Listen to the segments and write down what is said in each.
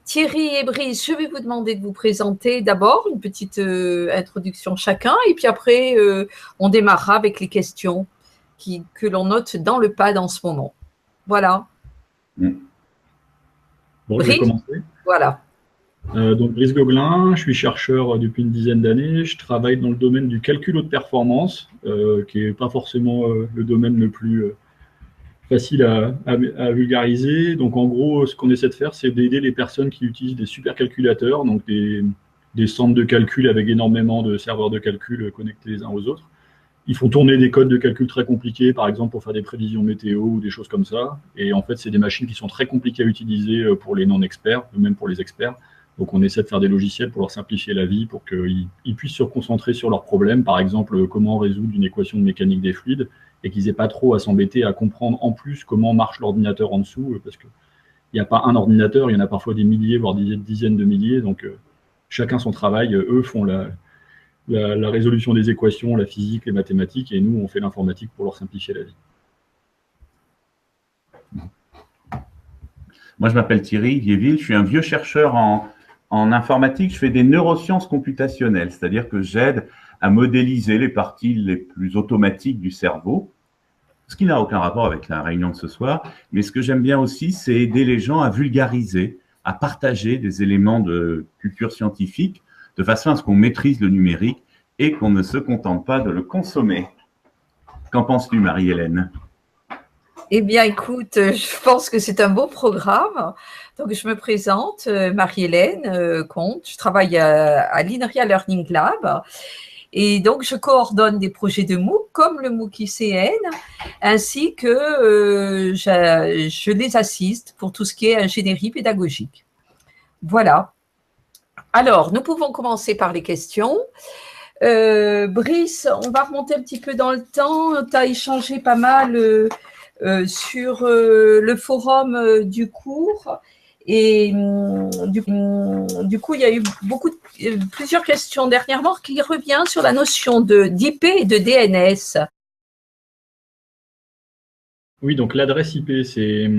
Thierry et Brice, je vais vous demander de vous présenter d'abord une petite introduction chacun, et puis après, on démarrera avec les questions que l'on note dans le pad en ce moment. Voilà. Bon, je vais Brice, commencer. voilà. Donc, Brice Gauguelin, je suis chercheur depuis une dizaine d'années. Je travaille dans le domaine du calcul haute performance, qui n'est pas forcément le domaine le plus facile à vulgariser. Donc, en gros, ce qu'on essaie de faire, c'est d'aider les personnes qui utilisent des supercalculateurs, donc des centres de calcul avec énormément de serveurs de calcul connectés les uns aux autres. Ils font tourner des codes de calcul très compliqués, par exemple pour faire des prévisions météo ou des choses comme ça. Et en fait, c'est des machines qui sont très compliquées à utiliser pour les non-experts, ou même pour les experts. Donc, on essaie de faire des logiciels pour leur simplifier la vie, pour qu'ils puissent se concentrer sur leurs problèmes. Par exemple, comment résoudre une équation de mécanique des fluides, et qu'ils n'aient pas trop à s'embêter à comprendre en plus comment marche l'ordinateur en dessous, parce qu'il n'y a pas un ordinateur, il y en a parfois des milliers, voire des dizaines de milliers. Donc, chacun son travail. Eux font la résolution des équations, la physique, les mathématiques, et nous, on fait l'informatique pour leur simplifier la vie. Moi, je m'appelle Thierry Viéville, je suis un vieux chercheur en informatique, je fais des neurosciences computationnelles, c'est-à-dire que j'aide à modéliser les parties les plus automatiques du cerveau, ce qui n'a aucun rapport avec la réunion de ce soir, mais ce que j'aime bien aussi, c'est aider les gens à vulgariser, à partager des éléments de culture scientifique, de façon à ce qu'on maîtrise le numérique et qu'on ne se contente pas de le consommer. Qu'en penses-tu, Marie-Hélène ? Eh bien, écoute, je pense que c'est un beau programme. Donc, je me présente, Marie-Hélène Comte. Je travaille à l'INRIA Learning Lab. Et donc, je coordonne des projets de MOOC, comme le MOOC ICN, ainsi que je les assiste pour tout ce qui est ingénierie pédagogique. Voilà. Alors, nous pouvons commencer par les questions. Brice, on va remonter un petit peu dans le temps. Tu as échangé pas mal sur le forum du cours. Et du coup, il y a eu plusieurs questions dernièrement qui reviennent sur la notion d'IP et de DNS. Oui, donc l'adresse IP, c'est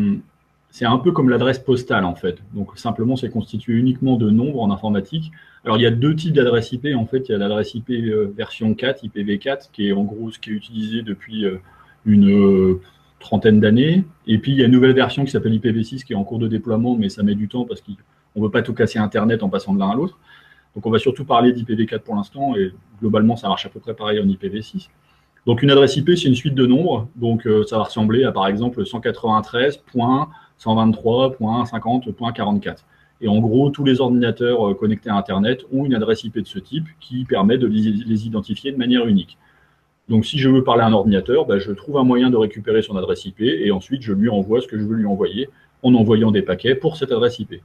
un peu comme l'adresse postale, en fait. Donc, simplement, c'est constitué uniquement de nombres en informatique. Alors, il y a deux types d'adresses IP. En fait, il y a l'adresse IP version 4, IPv4, qui est en gros ce qui est utilisé depuis une trentaine d'années. Et puis, il y a une nouvelle version qui s'appelle IPv6, qui est en cours de déploiement, mais ça met du temps parce qu'on ne veut pas tout casser Internet en passant de l'un à l'autre. Donc, on va surtout parler d'IPv4 pour l'instant, et globalement, ça marche à peu près pareil en IPv6. Donc, une adresse IP, c'est une suite de nombres. Donc, ça va ressembler à, par exemple, 193.123.50.44. Et en gros, tous les ordinateurs connectés à Internet ont une adresse IP de ce type qui permet de les identifier de manière unique. Donc, si je veux parler à un ordinateur, je trouve un moyen de récupérer son adresse IP et ensuite, je lui envoie ce que je veux lui envoyer en envoyant des paquets pour cette adresse IP.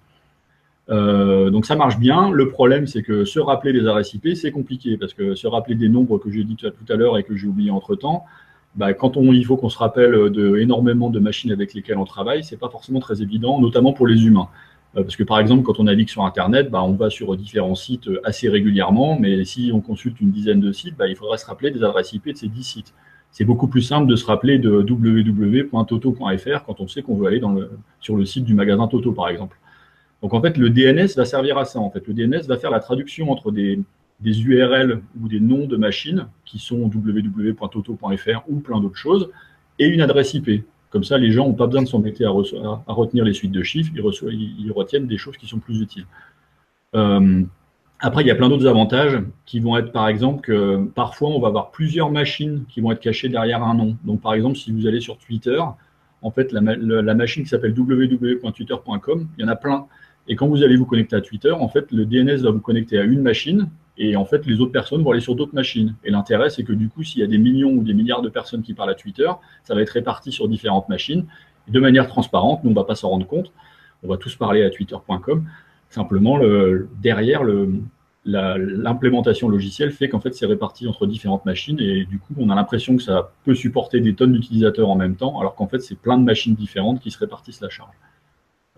Donc ça marche bien. Le problème, c'est que se rappeler des adresses IP, c'est compliqué parce que se rappeler des nombres que j'ai dit tout à l'heure et que j'ai oublié entre-temps, quand il faut qu'on se rappelle énormément de machines avec lesquelles on travaille, c'est pas forcément très évident, notamment pour les humains. Parce que par exemple, quand on navigue sur Internet, on va sur différents sites assez régulièrement, mais si on consulte une dizaine de sites, il faudrait se rappeler des adresses IP de ces 10 sites. C'est beaucoup plus simple de se rappeler de www.toto.fr quand on sait qu'on veut aller sur le site du magasin Toto, par exemple. Donc, en fait, le DNS va servir à ça. En fait, le DNS va faire la traduction entre des URL ou des noms de machines qui sont www.toto.fr ou plein d'autres choses et une adresse IP. Comme ça, les gens n'ont pas besoin de s'embêter à retenir les suites de chiffres. Ils retiennent des choses qui sont plus utiles. Après, il y a plein d'autres avantages qui vont être, par exemple, que parfois, on va avoir plusieurs machines qui vont être cachées derrière un nom. Donc, par exemple, si vous allez sur Twitter, en fait, la machine qui s'appelle www.twitter.com, il y en a plein. Et quand vous allez vous connecter à Twitter, en fait, le DNS va vous connecter à une machine et en fait, les autres personnes vont aller sur d'autres machines. Et l'intérêt, c'est que du coup, s'il y a des millions ou des milliards de personnes qui parlent à Twitter, ça va être réparti sur différentes machines de manière transparente. Nous, on ne va pas s'en rendre compte. On va tous parler à twitter.com. Simplement, derrière, l'implémentation logicielle fait qu'en fait, c'est réparti entre différentes machines et du coup, on a l'impression que ça peut supporter des tonnes d'utilisateurs en même temps, alors qu'en fait, c'est plein de machines différentes qui se répartissent la charge.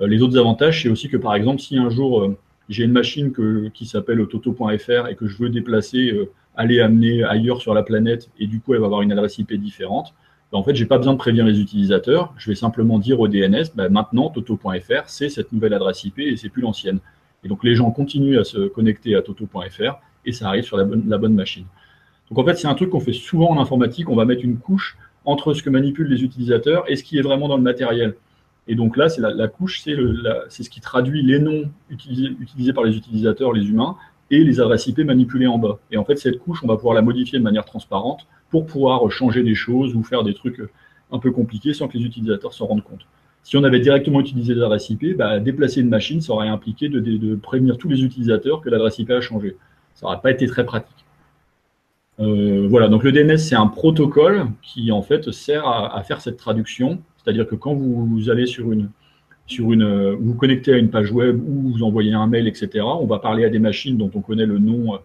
Les autres avantages, c'est aussi que, par exemple, si un jour, j'ai une machine qui s'appelle toto.fr et que je veux déplacer, aller amener ailleurs sur la planète, et du coup, elle va avoir une adresse IP différente, En fait, j'ai pas besoin de prévenir les utilisateurs. Je vais simplement dire au DNS, maintenant, toto.fr, c'est cette nouvelle adresse IP et c'est plus l'ancienne. Et donc, les gens continuent à se connecter à toto.fr et ça arrive sur la bonne machine. Donc, en fait, c'est un truc qu'on fait souvent en informatique. On va mettre une couche entre ce que manipulent les utilisateurs et ce qui est vraiment dans le matériel. Et donc là, c'est la couche, c'est ce qui traduit les noms utilisés par les utilisateurs, les humains, et les adresses IP manipulées en bas. Et en fait, cette couche, on va pouvoir la modifier de manière transparente pour pouvoir changer des choses ou faire des trucs un peu compliqués sans que les utilisateurs s'en rendent compte. Si on avait directement utilisé l'adresse IP, déplacer une machine, ça aurait impliqué de prévenir tous les utilisateurs que l'adresse IP a changé. Ça n'aurait pas été très pratique. Voilà, donc le DNS, c'est un protocole qui en fait sert à faire cette traduction. C'est-à-dire que quand vous allez vous connectez à une page web ou vous envoyez un mail, etc., on va parler à des machines dont on connaît le nom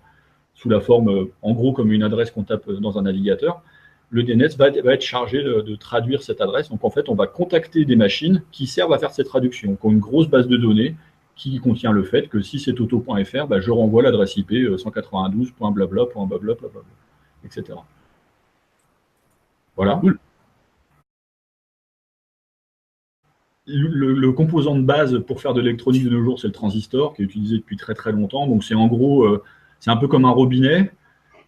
sous la forme, en gros, comme une adresse qu'on tape dans un navigateur. Le DNS va être chargé de traduire cette adresse. Donc, en fait, on va contacter des machines qui servent à faire cette traduction, qui ont une grosse base de données qui contient le fait que si c'est toto.fr, je renvoie l'adresse IP 192.blabla.blabla, etc. Voilà. Le composant de base pour faire de l'électronique de nos jours, c'est le transistor, qui est utilisé depuis très très longtemps. Donc c'est en gros, c'est un peu comme un robinet.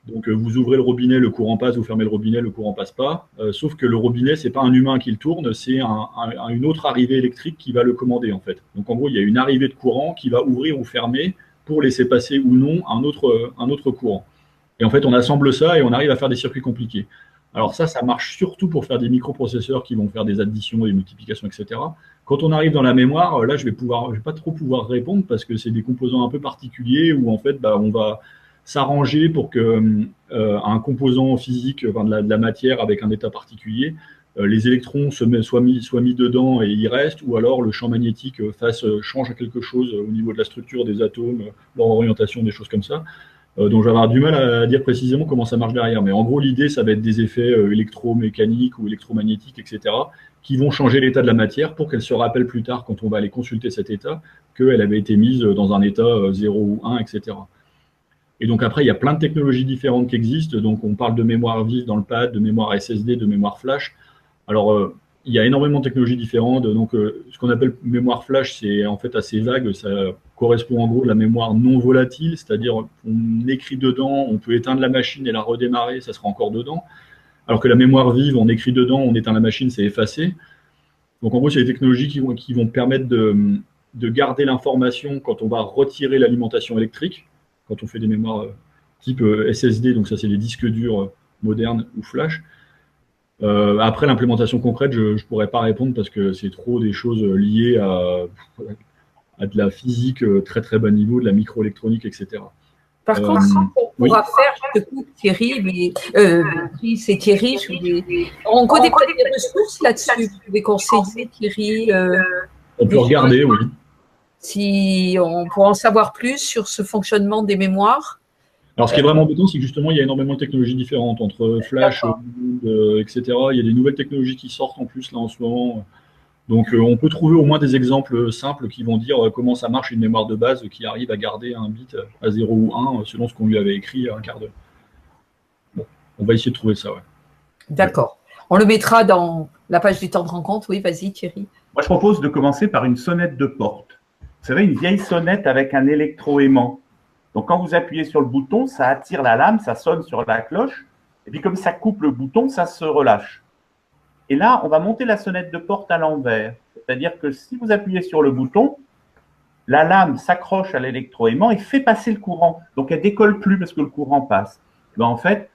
Donc vous ouvrez le robinet, le courant passe, vous fermez le robinet, le courant passe pas. Sauf que le robinet, c'est pas un humain qui le tourne, c'est une autre arrivée électrique qui va le commander en fait. Donc en gros, il y a une arrivée de courant qui va ouvrir ou fermer pour laisser passer ou non un autre courant. Et en fait, on assemble ça et on arrive à faire des circuits compliqués. Alors ça marche surtout pour faire des microprocesseurs qui vont faire des additions, des multiplications, etc. Quand on arrive dans la mémoire, là, je vais pas trop pouvoir répondre parce que c'est des composants un peu particuliers où en fait, on va s'arranger pour que un composant physique, enfin, de la matière avec un état particulier, les électrons soient mis dedans et ils restent, ou alors le champ magnétique change quelque chose au niveau de la structure des atomes, leur orientation, des choses comme ça. Donc, je vais avoir du mal à dire précisément comment ça marche derrière. Mais en gros, l'idée, ça va être des effets électromécaniques ou électromagnétiques, etc., qui vont changer l'état de la matière pour qu'elle se rappelle plus tard, quand on va aller consulter cet état, qu'elle avait été mise dans un état 0 ou 1, etc. Et donc, après, il y a plein de technologies différentes qui existent. Donc, on parle de mémoire vive dans le pad, de mémoire SSD, de mémoire flash. Alors, il y a énormément de technologies différentes. Donc, ce qu'on appelle mémoire flash, c'est en fait assez vague. Ça correspond en gros à la mémoire non volatile, c'est-à-dire on écrit dedans, on peut éteindre la machine et la redémarrer, ça sera encore dedans. Alors que la mémoire vive, on écrit dedans, on éteint la machine, c'est effacé. Donc, en gros, c'est des technologies qui vont permettre de garder l'information quand on va retirer l'alimentation électrique, quand on fait des mémoires type SSD, donc ça, c'est les disques durs modernes ou flash. Après, l'implémentation concrète, je ne pourrais pas répondre parce que c'est trop des choses liées à de la physique très très bas niveau, de la microélectronique, etc. Par contre, on pourra faire, je te coupe Thierry, c'est Thierry, on connaît pas des ressources là-dessus, vous pouvez conseiller Thierry. On peut regarder, oui. Si on pourra en savoir plus sur ce fonctionnement des mémoires. Alors, ce qui est vraiment embêtant, c'est que justement, il y a énormément de technologies différentes entre Flash, etc. Il y a des nouvelles technologies qui sortent en plus là en ce moment. Donc, on peut trouver au moins des exemples simples qui vont dire comment ça marche une mémoire de base qui arrive à garder un bit à 0 ou 1 selon ce qu'on lui avait écrit un quart d'heure. Bon, on va essayer de trouver ça, ouais. D'accord. On le mettra dans la page du temps de rencontre. Oui, vas-y, Thierry. Moi, je propose de commencer par une sonnette de porte. Vous savez, une vieille sonnette avec un électroaimant. Donc, quand vous appuyez sur le bouton, ça attire la lame, ça sonne sur la cloche. Et puis, comme ça coupe le bouton, ça se relâche. Et là, on va monter la sonnette de porte à l'envers. C'est-à-dire que si vous appuyez sur le bouton, la lame s'accroche à l'électroaimant et fait passer le courant. Donc, elle ne décolle plus parce que le courant passe. Ben, en fait,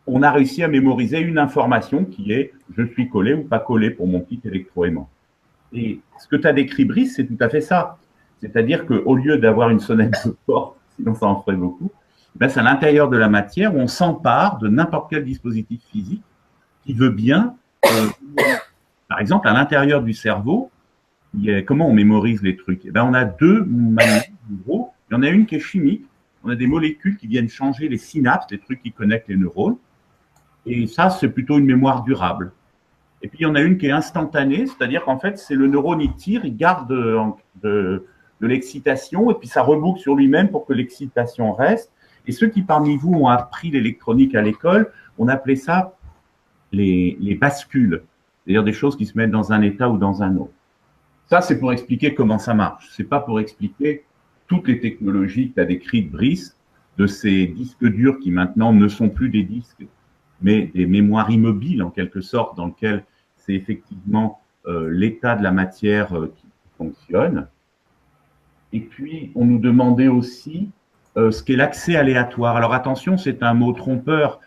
on a réussi à mémoriser une information qui est « je suis collé ou pas collé pour mon petit électroaimant ». Et ce que tu as décrit, Brice, c'est tout à fait ça. C'est-à-dire qu'au lieu d'avoir une sonnette de porte, sinon ça en ferait beaucoup, ben c'est à l'intérieur de la matière où on s'empare de n'importe quel dispositif physique qui veut bien, par exemple, à l'intérieur du cerveau, comment on mémorise les trucs? Eh ben, on a deux manières, en gros. Il y en a une qui est chimique. On a des molécules qui viennent changer les synapses, les trucs qui connectent les neurones. Et ça, c'est plutôt une mémoire durable. Et puis, il y en a une qui est instantanée, c'est-à-dire qu'en fait, c'est le neurone, il tire, il garde de l'excitation, et puis ça reboucle sur lui-même pour que l'excitation reste. Et ceux qui, parmi vous, ont appris l'électronique à l'école, on appelait ça les bascules, c'est-à-dire des choses qui se mettent dans un état ou dans un autre. Ça, c'est pour expliquer comment ça marche. C'est pas pour expliquer toutes les technologies que tu as décrites, Brice, de ces disques durs qui maintenant ne sont plus des disques, mais des mémoires immobiles en quelque sorte, dans lesquelles c'est effectivement l'état de la matière qui fonctionne. Et puis, on nous demandait aussi ce qu'est l'accès aléatoire. Alors attention, c'est un mot trompeur.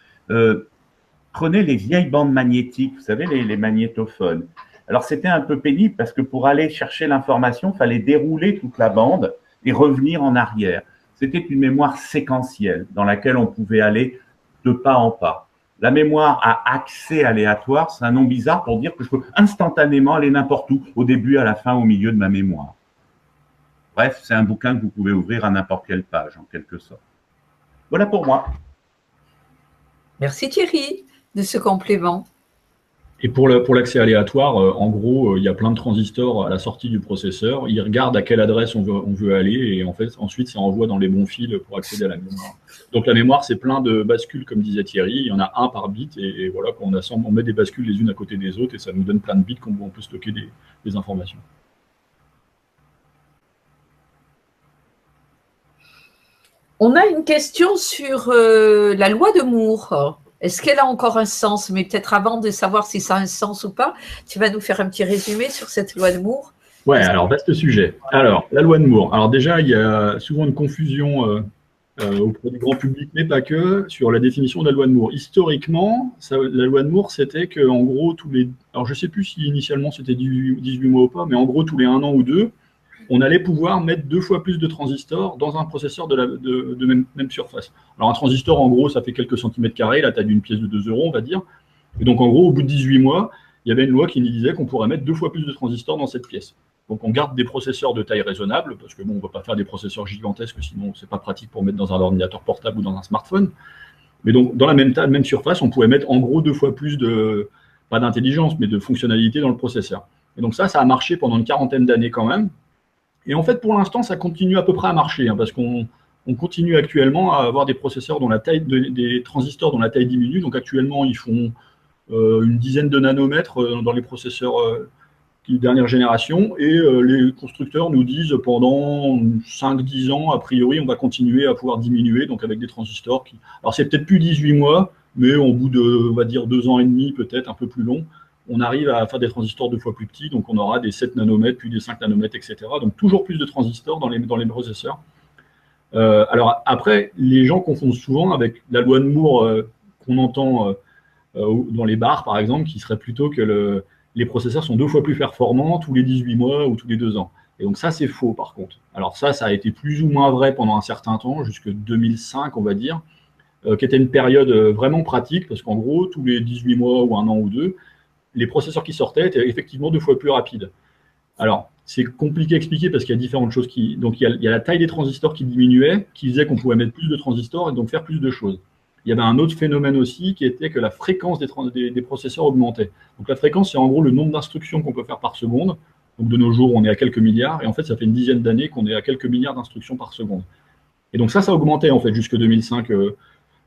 Prenez les vieilles bandes magnétiques, vous savez, les magnétophones. Alors c'était un peu pénible parce que pour aller chercher l'information, il fallait dérouler toute la bande et revenir en arrière. C'était une mémoire séquentielle dans laquelle on pouvait aller de pas en pas. La mémoire à accès aléatoire, c'est un nom bizarre pour dire que je peux instantanément aller n'importe où, au début, à la fin, au milieu de ma mémoire. Bref, c'est un bouquin que vous pouvez ouvrir à n'importe quelle page, en quelque sorte. Voilà pour moi. Merci Thierry de ce complément. Et pour l'accès aléatoire, en gros, il y a plein de transistors à la sortie du processeur. Il regarde à quelle adresse on veut aller et en fait, ensuite, ça envoie dans les bons fils pour accéder à la mémoire. Donc la mémoire, c'est plein de bascules, comme disait Thierry. Il y en a un par bit et voilà, quand on met des bascules les unes à côté des autres et ça nous donne plein de bits qu'on peut stocker des informations. On a une question sur la loi de Moore. Est-ce qu'elle a encore un sens? Mais peut-être avant de savoir si ça a un sens ou pas, tu vas nous faire un petit résumé sur cette loi de Moore. Ouais, alors vaste sujet. Alors, la loi de Moore. Alors déjà, il y a souvent une confusion auprès du grand public, mais pas que, sur la définition de la loi de Moore. Historiquement, la loi de Moore, c'était que, en gros, alors je ne sais plus si initialement c'était 18 mois ou pas, mais en gros, tous les 1 an ou 2, on allait pouvoir mettre 2 fois plus de transistors dans un processeur de même surface. Alors un transistor, en gros, ça fait quelques centimètres carrés, la taille d'une pièce de 2 euros, on va dire. Et donc, en gros, au bout de 18 mois, il y avait une loi qui nous disait qu'on pourrait mettre 2 fois plus de transistors dans cette pièce. Donc, on garde des processeurs de taille raisonnable, parce que bon, on ne va pas faire des processeurs gigantesques, sinon c'est pas pratique pour mettre dans un ordinateur portable ou dans un smartphone. Mais donc, dans la même surface, on pouvait mettre en gros 2 fois plus pas d'intelligence, mais de fonctionnalité dans le processeur. Et donc ça a marché pendant une quarantaine d'années quand même. Et en fait, pour l'instant, ça continue à peu près à marcher, hein, parce qu'on continue actuellement à avoir des processeurs dont la taille, des transistors dont la taille diminue. Donc actuellement, ils font une dizaine de nanomètres dans les processeurs dernière génération, et les constructeurs nous disent pendant 5-10 ans, a priori, on va continuer à pouvoir diminuer, donc avec des transistors qui... Alors c'est peut-être plus 18 mois, mais au bout de, on va dire, 2 ans et demi, peut-être un peu plus long, on arrive à faire des transistors 2 fois plus petits, donc on aura des 7 nanomètres, puis des 5 nanomètres, etc. Donc toujours plus de transistors dans les processeurs. Alors après, les gens confondent souvent avec la loi de Moore qu'on entend dans les bars, par exemple, qui serait plutôt que les processeurs sont 2 fois plus performants tous les 18 mois ou tous les 2 ans. Et donc ça, c'est faux, par contre. Alors ça a été plus ou moins vrai pendant un certain temps, jusque 2005, on va dire, qui était une période vraiment pratique, parce qu'en gros, tous les 18 mois ou 1 an ou 2, les processeurs qui sortaient étaient effectivement 2 fois plus rapides. Alors, c'est compliqué à expliquer parce qu'il y a différentes choses qui... Donc, il y a la taille des transistors qui diminuait, qui faisait qu'on pouvait mettre plus de transistors et donc faire plus de choses. Il y avait un autre phénomène aussi qui était que la fréquence des processeurs augmentait. Donc, la fréquence, c'est en gros le nombre d'instructions qu'on peut faire par seconde. Donc, de nos jours, on est à quelques milliards. Et en fait, ça fait une dizaine d'années qu'on est à quelques milliards d'instructions par seconde. Et donc, ça augmentait en fait jusque 2005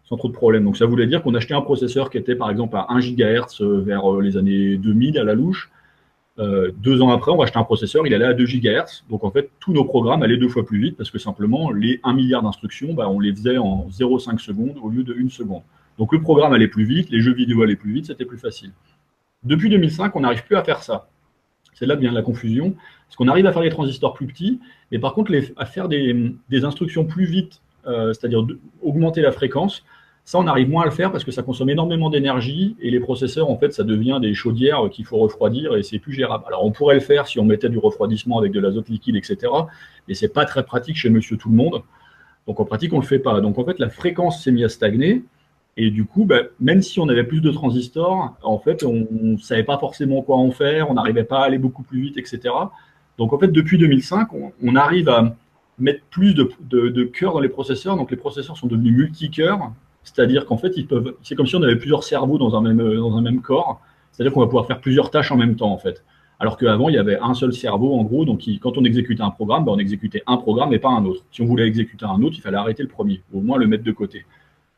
sans trop de problèmes. Donc, ça voulait dire qu'on achetait un processeur qui était par exemple à 1 GHz vers les années 2000 à la louche. 2 ans après, on va acheter un processeur, il allait à 2 GHz. Donc, en fait, tous nos programmes allaient 2 fois plus vite parce que simplement, les 1 milliard d'instructions, on les faisait en 0,5 secondes au lieu de 1 seconde. Donc, le programme allait plus vite, les jeux vidéo allaient plus vite, c'était plus facile. Depuis 2005, on n'arrive plus à faire ça. C'est là que vient la confusion. Parce qu'on arrive à faire des transistors plus petits, mais par contre, à faire des instructions plus vite, c'est-à-dire augmenter la fréquence, ça, on arrive moins à le faire parce que ça consomme énormément d'énergie et les processeurs, en fait, ça devient des chaudières qu'il faut refroidir et c'est plus gérable. Alors, on pourrait le faire si on mettait du refroidissement avec de l'azote liquide, etc. Mais c'est pas très pratique chez monsieur tout le monde. Donc, en pratique, on le fait pas. Donc, en fait, la fréquence s'est mise à stagner et du coup, même si on avait plus de transistors, en fait, on savait pas forcément quoi en faire, on n'arrivait pas à aller beaucoup plus vite, etc. Donc, en fait, depuis 2005, on arrive à mettre plus de cœurs dans les processeurs. Donc, les processeurs sont devenus multi-cœurs. C'est-à-dire qu'en fait, c'est comme si on avait plusieurs cerveaux dans un même corps. C'est-à-dire qu'on va pouvoir faire plusieurs tâches en même temps, en fait. Alors qu'avant, il y avait un seul cerveau, en gros. Donc, quand on exécutait un programme, on exécutait un programme et pas un autre. Si on voulait exécuter un autre, il fallait arrêter le premier, ou au moins le mettre de côté.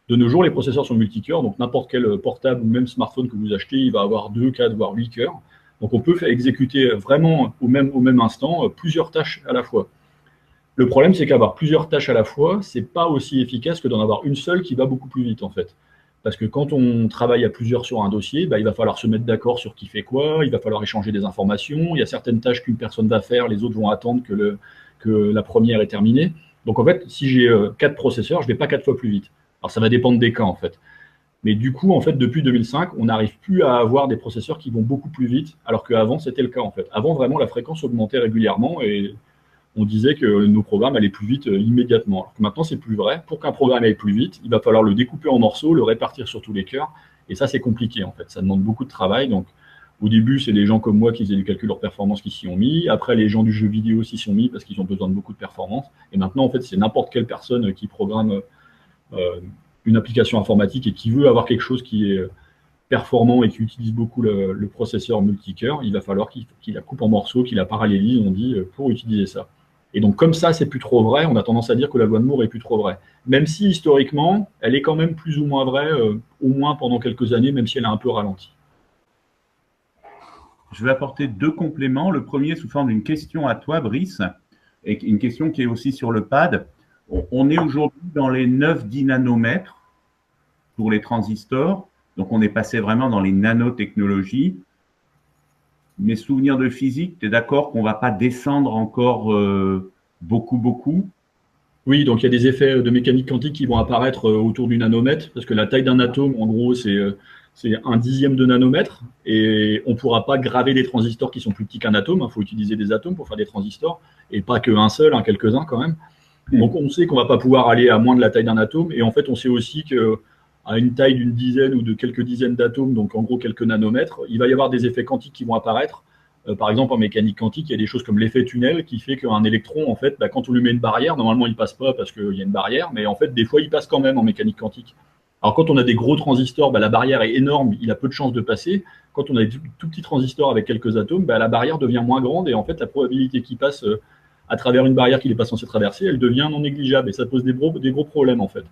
De nos jours, les processeurs sont multicœurs, donc n'importe quel portable ou même smartphone que vous achetez, il va avoir 2, 4, voire 8 cœurs. Donc on peut exécuter vraiment au même instant plusieurs tâches à la fois. Le problème, c'est qu'avoir plusieurs tâches à la fois, c'est pas aussi efficace que d'en avoir une seule qui va beaucoup plus vite, en fait. Parce que quand on travaille à plusieurs sur un dossier, bah, il va falloir se mettre d'accord sur qui fait quoi, il va falloir échanger des informations, il y a certaines tâches qu'une personne va faire, les autres vont attendre que la première est terminée. Donc en fait, si j'ai 4 processeurs, je ne vais pas 4 fois plus vite. Alors ça va dépendre des cas, en fait. Mais du coup, en fait, depuis 2005, on n'arrive plus à avoir des processeurs qui vont beaucoup plus vite, alors qu'avant, c'était le cas, en fait. Avant, vraiment, la fréquence augmentait régulièrement et on disait que nos programmes allaient plus vite immédiatement. Alors que maintenant, c'est plus vrai. Pour qu'un programme aille plus vite, il va falloir le découper en morceaux, le répartir sur tous les cœurs. Et ça, c'est compliqué, en fait. Ça demande beaucoup de travail. Donc, au début, c'est des gens comme moi qui faisaient du calcul hors performance qui s'y ont mis. Après, les gens du jeu vidéo s'y sont mis parce qu'ils ont besoin de beaucoup de performance. Et maintenant, en fait, c'est n'importe quelle personne qui programme une application informatique et qui veut avoir quelque chose qui est performant et qui utilise beaucoup le processeur multicœur, il va falloir qu'il la coupe en morceaux, qu'il la parallélise, on dit, pour utiliser ça. Et donc, comme ça, c'est plus trop vrai, on a tendance à dire que la loi de Moore est plus trop vraie. Même si, historiquement, elle est quand même plus ou moins vraie, au moins pendant quelques années, même si elle a un peu ralenti. Je vais apporter 2 compléments. Le premier sous forme d'une question à toi, Brice, et une question qui est aussi sur le pad. On est aujourd'hui dans les 9-10 nanomètres pour les transistors. Donc, on est passé vraiment dans les nanotechnologies. Mes souvenirs de physique, tu es d'accord qu'on ne va pas descendre encore beaucoup? Oui, donc il y a des effets de mécanique quantique qui vont apparaître autour du nanomètre, parce que la taille d'un atome, en gros, c'est 1/10 de nanomètre, et on ne pourra pas graver des transistors qui sont plus petits qu'un atome. Il faut utiliser des atomes pour faire des transistors, et pas qu'un seul, quelques-uns quand même. Donc on sait qu'on ne va pas pouvoir aller à moins de la taille d'un atome, et en fait on sait aussi qu'à une taille d'une dizaine ou de quelques dizaines d'atomes, donc en gros quelques nanomètres, il va y avoir des effets quantiques qui vont apparaître. Par exemple, en mécanique quantique, il y a des choses comme l'effet tunnel qui fait qu'un électron, en fait, quand on lui met une barrière, normalement il ne passe pas parce qu'il y a une barrière, mais en fait, des fois, il passe quand même en mécanique quantique. Alors quand on a des gros transistors, la barrière est énorme, il a peu de chances de passer. Quand on a des tout petits transistors avec quelques atomes, la barrière devient moins grande et en fait, la probabilité qu'il passe à travers une barrière qu'il n'est pas censé traverser, elle devient non négligeable et ça pose des gros problèmes, en fait.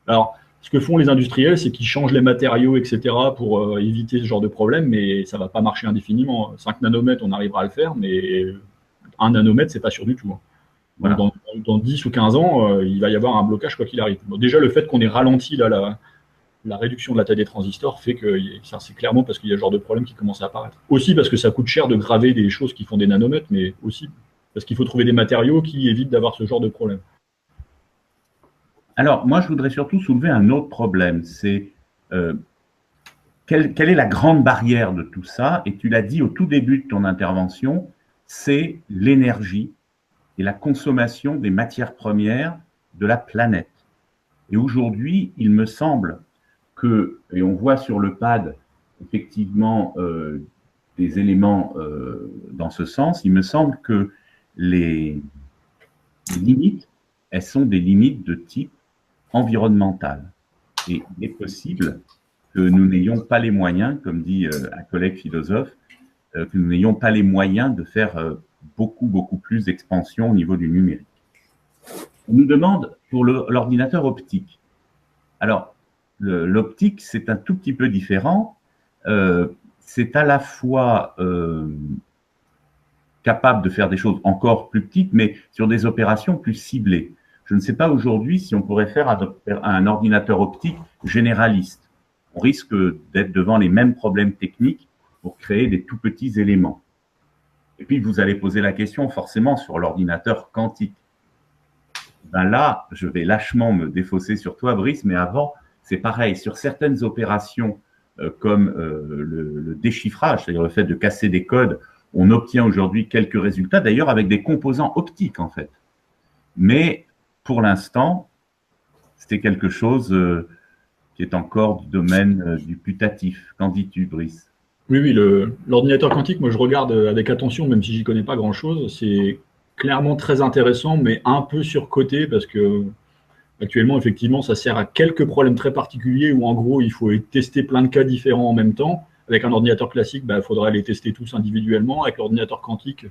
Alors, ce que font les industriels, c'est qu'ils changent les matériaux, etc., pour éviter ce genre de problème, mais ça ne va pas marcher indéfiniment. 5 nanomètres, on arrivera à le faire, mais 1 nanomètre, ce n'est pas sûr du tout. Voilà. Dans 10 ou 15 ans, il va y avoir un blocage quoi qu'il arrive. Bon, déjà, le fait qu'on ait ralenti la réduction de la taille des transistors fait que c'est clairement parce qu'il y a ce genre de problème qui commence à apparaître. Aussi parce que ça coûte cher de graver des choses qui font des nanomètres, mais aussi parce qu'il faut trouver des matériaux qui évitent d'avoir ce genre de problème. Alors, moi, je voudrais surtout soulever un autre problème. C'est quelle est la grande barrière de tout ça? Et tu l'as dit au tout début de ton intervention, c'est l'énergie et la consommation des matières premières de la planète. Et aujourd'hui, il me semble que, et on voit sur le pad effectivement des éléments dans ce sens, il me semble que les limites, elles sont des limites de type environnemental. Et il est possible que nous n'ayons pas les moyens, comme dit un collègue philosophe, que nous n'ayons pas les moyens de faire beaucoup plus d'expansion au niveau du numérique. On nous demande pour l'ordinateur optique. Alors, l'optique, c'est un tout petit peu différent. C'est à la fois capable de faire des choses encore plus petites, mais sur des opérations plus ciblées. Je ne sais pas aujourd'hui si on pourrait faire un ordinateur optique généraliste. On risque d'être devant les mêmes problèmes techniques pour créer des tout petits éléments. Et puis, vous allez poser la question forcément sur l'ordinateur quantique. Là, je vais lâchement me défausser sur toi, Brice, mais avant, c'est pareil. Sur certaines opérations comme le déchiffrage, c'est-à-dire le fait de casser des codes, on obtient aujourd'hui quelques résultats, d'ailleurs avec des composants optiques en fait. Mais pour l'instant, c'était quelque chose qui est encore du domaine du putatif. Qu'en dis-tu, Brice? Oui, l'ordinateur quantique, moi je regarde avec attention, même si j'y connais pas grand-chose. C'est clairement très intéressant, mais un peu surcoté parce que actuellement, effectivement, ça sert à quelques problèmes très particuliers où en gros, il faut tester plein de cas différents en même temps. Avec un ordinateur classique, il faudrait les tester tous individuellement. Avec l'ordinateur quantique,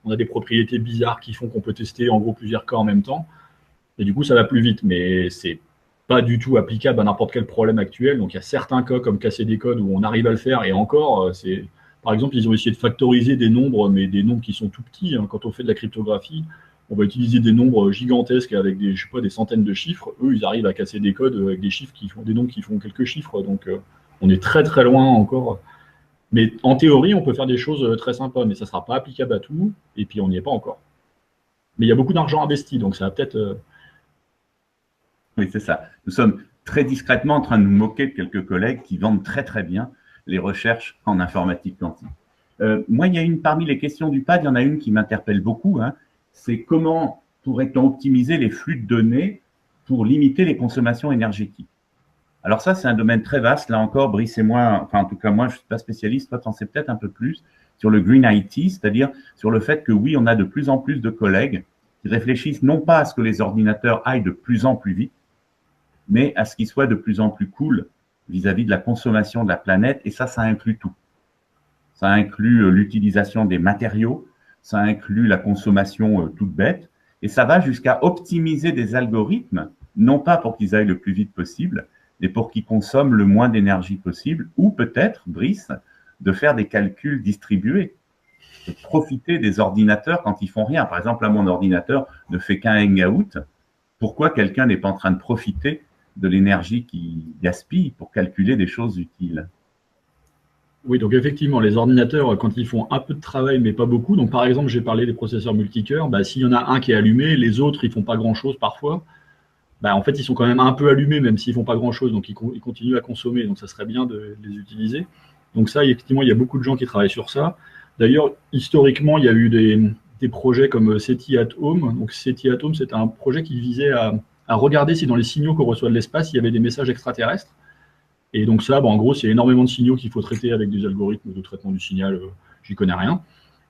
on a des propriétés bizarres qui font qu'on peut tester en gros plusieurs cas en même temps. Et du coup, ça va plus vite, mais c'est pas du tout applicable à n'importe quel problème actuel. Donc il y a certains cas comme casser des codes où on arrive à le faire, et encore, par exemple, ils ont essayé de factoriser des nombres, mais des nombres qui sont tout petits, hein. Quand on fait de la cryptographie, on va utiliser des nombres gigantesques avec des, je sais pas, des centaines de chiffres. Eux, ils arrivent à casser des codes avec des chiffres qui font des nombres qui font quelques chiffres. Donc on est très très loin encore. Mais en théorie, on peut faire des choses très sympas, mais ça ne sera pas applicable à tout, et puis on n'y est pas encore. Mais il y a beaucoup d'argent investi, donc ça va peut-être. Oui, c'est ça. Nous sommes très discrètement en train de nous moquer de quelques collègues qui vendent très très bien les recherches en informatique quantique. Moi, il y a parmi les questions du PAD, il y en a une qui m'interpelle beaucoup, hein. C'est comment pourrait-on optimiser les flux de données pour limiter les consommations énergétiques? Alors ça, c'est un domaine très vaste. Là encore, Brice et moi, enfin en tout cas moi, je ne suis pas spécialiste, toi tu en sais peut-être un peu plus sur le Green IT, c'est-à-dire sur le fait que oui, on a de plus en plus de collègues qui réfléchissent non pas à ce que les ordinateurs aillent de plus en plus vite, mais à ce qu'ils soient de plus en plus cool vis-à-vis de la consommation de la planète, et ça inclut tout. Ça inclut l'utilisation des matériaux, ça inclut la consommation toute bête, et ça va jusqu'à optimiser des algorithmes, non pas pour qu'ils aillent le plus vite possible, mais pour qu'ils consomment le moins d'énergie possible, ou peut-être, Brice, de faire des calculs distribués, de profiter des ordinateurs quand ils font rien. Par exemple, là, mon ordinateur ne fait qu'un hangout. Pourquoi quelqu'un n'est pas en train de profiter de l'énergie qu'il gaspille pour calculer des choses utiles? Oui, donc effectivement, les ordinateurs, quand ils font un peu de travail, mais pas beaucoup, donc par exemple, j'ai parlé des processeurs multicœurs, bah, s'il y en a un qui est allumé, les autres, ils font pas grand-chose parfois, bah, en fait, ils sont quand même un peu allumés, même s'ils font pas grand-chose, donc ils continuent à consommer, donc ça serait bien de les utiliser. Donc ça, effectivement, il y a beaucoup de gens qui travaillent sur ça. D'ailleurs, historiquement, il y a eu des projets comme SETI at Home. Donc SETI at Home, c'était un projet qui visait à regarder si dans les signaux qu'on reçoit de l'espace, il y avait des messages extraterrestres. Et donc ça, bah, en gros, c'est énormément de signaux qu'il faut traiter avec des algorithmes de traitement du signal, j'y connais rien.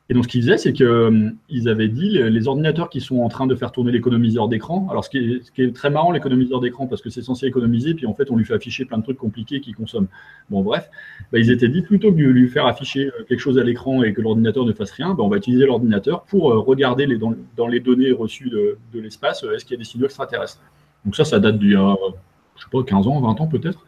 Et donc ce qu'ils faisaient, c'est qu'ils avaient dit, les ordinateurs qui sont en train de faire tourner l'économiseur d'écran, alors ce qui est très marrant, l'économiseur d'écran, parce que c'est censé économiser, puis en fait on lui fait afficher plein de trucs compliqués qu'il consomme. Bon bref, bah, ils étaient dit, plutôt que de lui faire afficher quelque chose à l'écran et que l'ordinateur ne fasse rien, bah, on va utiliser l'ordinateur pour regarder dans les données reçues de l'espace, est-ce qu'il y a des signaux extraterrestres. Donc ça date d'il y a, je sais pas, 15 ans, 20 ans peut-être.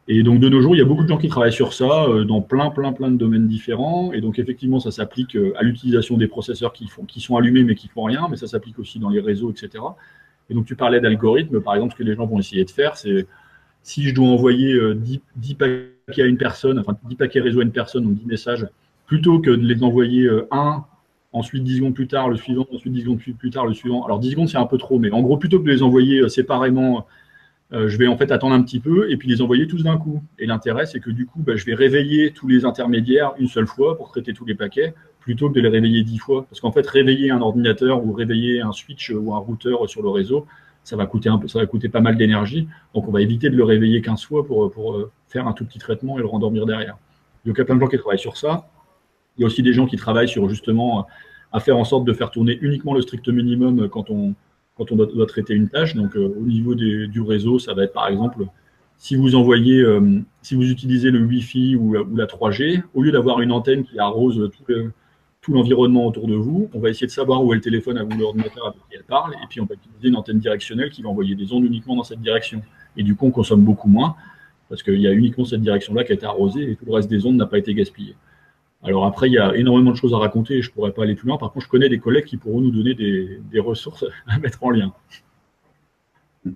Et donc de nos jours, il y a beaucoup de gens qui travaillent sur ça dans plein de domaines différents. Et donc effectivement, ça s'applique à l'utilisation des processeurs qui sont allumés mais qui font rien, mais ça s'applique aussi dans les réseaux, etc. Et donc tu parlais d'algorithmes, par exemple, ce que les gens vont essayer de faire, c'est si je dois envoyer 10 paquets à une personne, enfin 10 paquets réseau à une personne, donc 10 messages, plutôt que de les envoyer un, ensuite 10 secondes plus tard le suivant, ensuite 10 secondes plus tard le suivant. Alors 10 secondes, c'est un peu trop, mais en gros, plutôt que de les envoyer séparément, je vais en fait attendre un petit peu et puis les envoyer tous d'un coup. Et l'intérêt, c'est que du coup, bah, je vais réveiller tous les intermédiaires une seule fois pour traiter tous les paquets, plutôt que de les réveiller 10 fois. Parce qu'en fait, réveiller un ordinateur ou réveiller un switch ou un routeur sur le réseau, ça va coûter pas mal d'énergie. Donc, on va éviter de le réveiller 15 fois pour faire un tout petit traitement et le rendormir derrière. Donc, il y a plein de gens qui travaillent sur ça. Il y a aussi des gens qui travaillent sur justement à faire en sorte de faire tourner uniquement le strict minimum quand on doit traiter une tâche. Donc, au niveau du réseau, ça va être par exemple, si vous utilisez le Wi-Fi ou la 3G, au lieu d'avoir une antenne qui arrose tout l'environnement autour de vous, on va essayer de savoir où est le téléphone ou l'ordinateur avec qui elle parle, et puis on va utiliser une antenne directionnelle qui va envoyer des ondes uniquement dans cette direction. Et du coup, on consomme beaucoup moins, parce qu'il y a uniquement cette direction-là qui a été arrosée, et tout le reste des ondes n'a pas été gaspillé. Alors après, il y a énormément de choses à raconter et je ne pourrais pas aller plus loin. Par contre, je connais des collègues qui pourront nous donner des ressources à mettre en lien. Je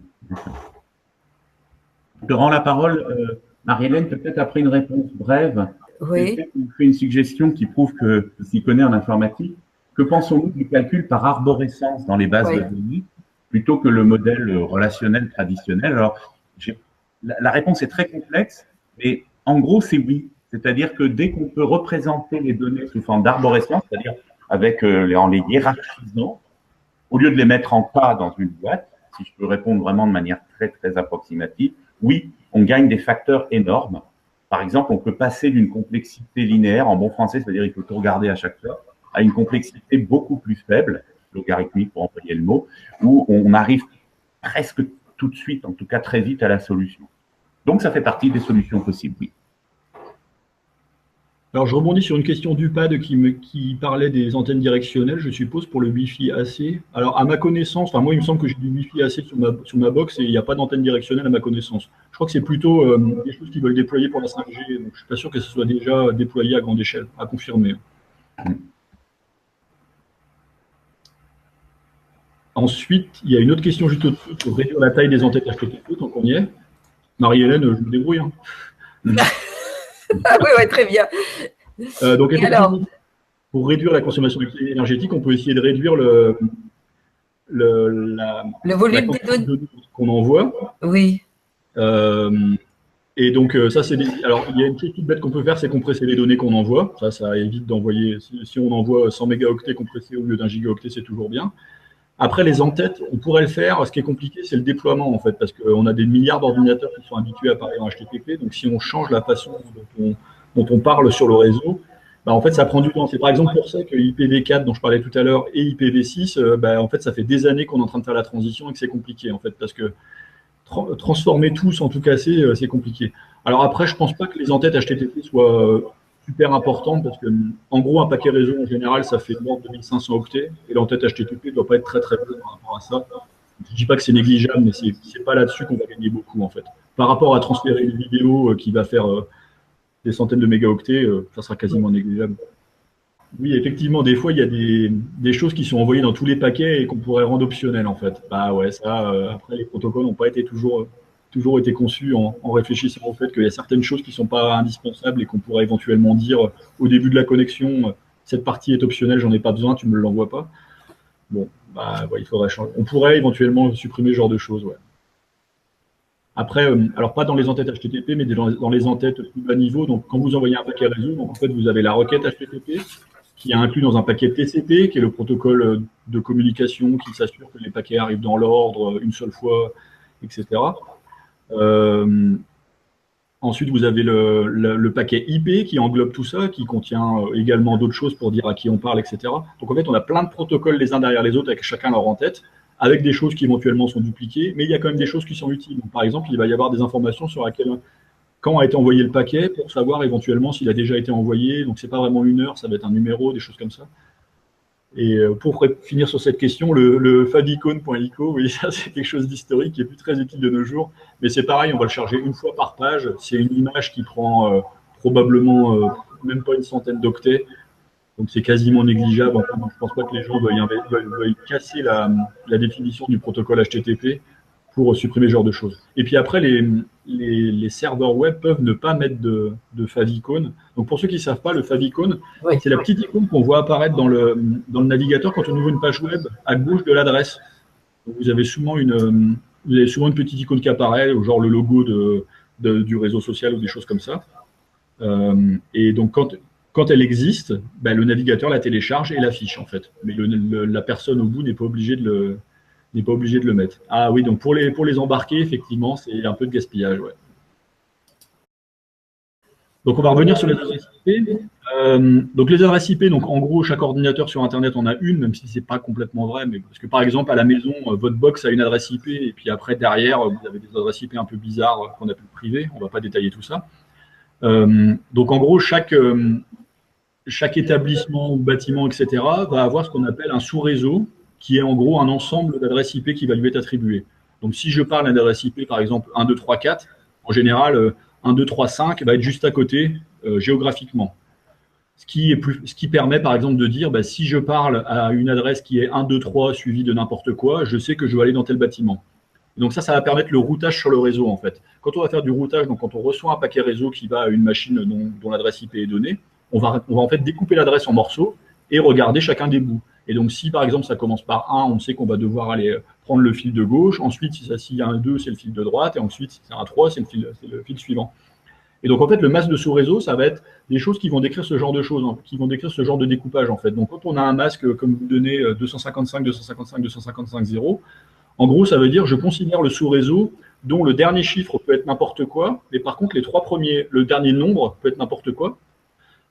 te rends la parole, Marie-Hélène, peut-être après une réponse brève. Oui. Je fais une suggestion qui prouve que tu s'y connais en informatique. Que pensons-nous du calcul par arborescence dans les bases de données plutôt que le modèle relationnel traditionnel? Alors, la réponse est très complexe, mais en gros, c'est oui. C'est-à-dire que dès qu'on peut représenter les données sous forme d'arborescence, c'est-à-dire en les hiérarchisant, au lieu de les mettre en tas dans une boîte, si je peux répondre vraiment de manière très, très approximative, oui, on gagne des facteurs énormes. Par exemple, on peut passer d'une complexité linéaire, en bon français, c'est-à-dire il faut tout regarder à chaque fois, à une complexité beaucoup plus faible, logarithmique pour employer le mot, où on arrive presque tout de suite, en tout cas très vite, à la solution. Donc, ça fait partie des solutions possibles, oui. Alors, je rebondis sur une question d'UPAD qui parlait des antennes directionnelles, je suppose, pour le Wi-Fi AC. Alors, à ma connaissance, enfin, moi, il me semble que j'ai du Wi-Fi AC sur ma box et il n'y a pas d'antenne directionnelle à ma connaissance. Je crois que c'est plutôt des choses qu'ils veulent déployer pour la 5G, donc je ne suis pas sûr que ce soit déjà déployé à grande échelle, à confirmer. Ensuite, il y a une autre question juste au-dessus pour réduire la taille des antennes HTTP, tant qu'on y est. Marie-Hélène, je me débrouille. Hein. Ah oui, ouais, très bien. Donc, Et alors, pour réduire la consommation énergétique, on peut essayer de réduire le volume des données qu'on envoie. Oui. Et donc, ça, c'est alors, il y a une petite bête qu'on peut faire, c'est compresser les données qu'on envoie. Ça évite d'envoyer. Si on envoie 100 mégaoctets compressés au lieu d'un gigaoctet, c'est toujours bien. Après, les en-têtes, on pourrait le faire. Ce qui est compliqué, c'est le déploiement, en fait, parce qu'on a des milliards d'ordinateurs qui sont habitués à parler en HTTP. Donc, si on change la façon dont on parle sur le réseau, bah, en fait, ça prend du temps. C'est par exemple pour ça que IPv4, dont je parlais tout à l'heure, et IPv6, bah, en fait, ça fait des années qu'on est en train de faire la transition et que c'est compliqué, en fait, parce que transformer tout sans tout casser, c'est compliqué. Alors après, je pense pas que les en-têtes HTTP soient super importantes parce que, en gros, un paquet réseau en général, ça fait de l'ordre de 1500 octets et l'en-tête HTTP ne doit pas être très très peu par rapport à ça. Je dis pas que c'est négligeable, mais c'est pas là-dessus qu'on va gagner beaucoup en fait. Par rapport à transférer une vidéo qui va faire des centaines de mégaoctets, ça sera quasiment négligeable. Oui, effectivement, des fois, il y a des choses qui sont envoyées dans tous les paquets et qu'on pourrait rendre optionnelles, en fait. Bah ouais, ça, après, les protocoles n'ont pas été toujours été conçus en réfléchissant au fait qu'il y a certaines choses qui ne sont pas indispensables et qu'on pourrait éventuellement dire au début de la connexion, cette partie est optionnelle, j'en ai pas besoin, tu me l'envoies pas. Bon, bah ouais, il faudrait changer. On pourrait éventuellement supprimer ce genre de choses, ouais. Après, alors pas dans les entêtes HTTP, mais dans les entêtes plus bas niveau. Donc, quand vous envoyez un paquet réseau, donc en fait, vous avez la requête HTTP qui est inclus dans un paquet TCP, qui est le protocole de communication qui s'assure que les paquets arrivent dans l'ordre une seule fois, etc. Ensuite, vous avez le paquet IP qui englobe tout ça, qui contient également d'autres choses pour dire à qui on parle, etc. Donc, en fait, on a plein de protocoles les uns derrière les autres avec chacun leur en-tête, avec des choses qui éventuellement sont dupliquées, mais il y a quand même des choses qui sont utiles. Donc, par exemple, il va y avoir des informations sur quand a été envoyé le paquet pour savoir éventuellement s'il a déjà été envoyé. Donc, c'est pas vraiment une heure, ça va être un numéro, des choses comme ça. Et pour finir sur cette question, le favicon.ico, oui, ça c'est quelque chose d'historique qui est plus très utile de nos jours. Mais c'est pareil, on va le charger une fois par page. C'est une image qui prend probablement même pas une centaine d'octets. Donc c'est quasiment négligeable. Enfin, je ne pense pas que les gens veuillent casser la définition du protocole HTTP pour supprimer ce genre de choses. Et puis après, les serveurs web peuvent ne pas mettre de favicon. Donc pour ceux qui ne savent pas, le favicon, oui, c'est la petite icône qu'on voit apparaître dans le navigateur quand on ouvre une page web à gauche de l'adresse. Vous avez souvent une petite icône qui apparaît, genre le logo du réseau social ou des choses comme ça. Et donc quand elle existe, ben, le navigateur la télécharge et l'affiche en fait. Mais la personne au bout n'est pas obligée de le mettre. Ah oui, donc pour les embarquer, effectivement, c'est un peu de gaspillage. Ouais. Donc on va revenir sur les adresses IP. Donc les adresses IP, donc en gros, chaque ordinateur sur Internet en a une, même si ce n'est pas complètement vrai, mais parce que par exemple, à la maison, votre box a une adresse IP, et puis après, derrière, vous avez des adresses IP un peu bizarres qu'on appelle privées. On ne va pas détailler tout ça. Donc en gros, chaque établissement ou bâtiment, etc., va avoir ce qu'on appelle un sous-réseau, qui est en gros un ensemble d'adresses IP qui va lui être attribué. Donc si je parle d'une adresse IP, par exemple 1, 2, 3, 4, en général, 1, 2, 3, 5 va être juste à côté géographiquement. Ce qui permet par exemple de dire, bah, si je parle à une adresse qui est 1, 2, 3 suivie de n'importe quoi, je sais que je vais aller dans tel bâtiment. Et donc ça va permettre le routage sur le réseau en fait. Quand on va faire du routage, donc quand on reçoit un paquet réseau qui va à une machine dont l'adresse IP est donnée, on va en fait découper l'adresse en morceaux et regarder chacun des bouts. Et donc, si par exemple ça commence par 1, on sait qu'on va devoir aller prendre le fil de gauche. Ensuite, s'il y a un 2, c'est le fil de droite. Et ensuite, si c'est un 3, c'est le fil suivant. Et donc, en fait, le masque de sous-réseau, ça va être des choses qui vont décrire ce genre de choses, hein, qui vont décrire ce genre de découpage, en fait. Donc, quand on a un masque, comme vous donnez 255, 255, 255, 0, en gros, ça veut dire je considère le sous-réseau dont le dernier chiffre peut être n'importe quoi, mais par contre, le dernier nombre peut être n'importe quoi.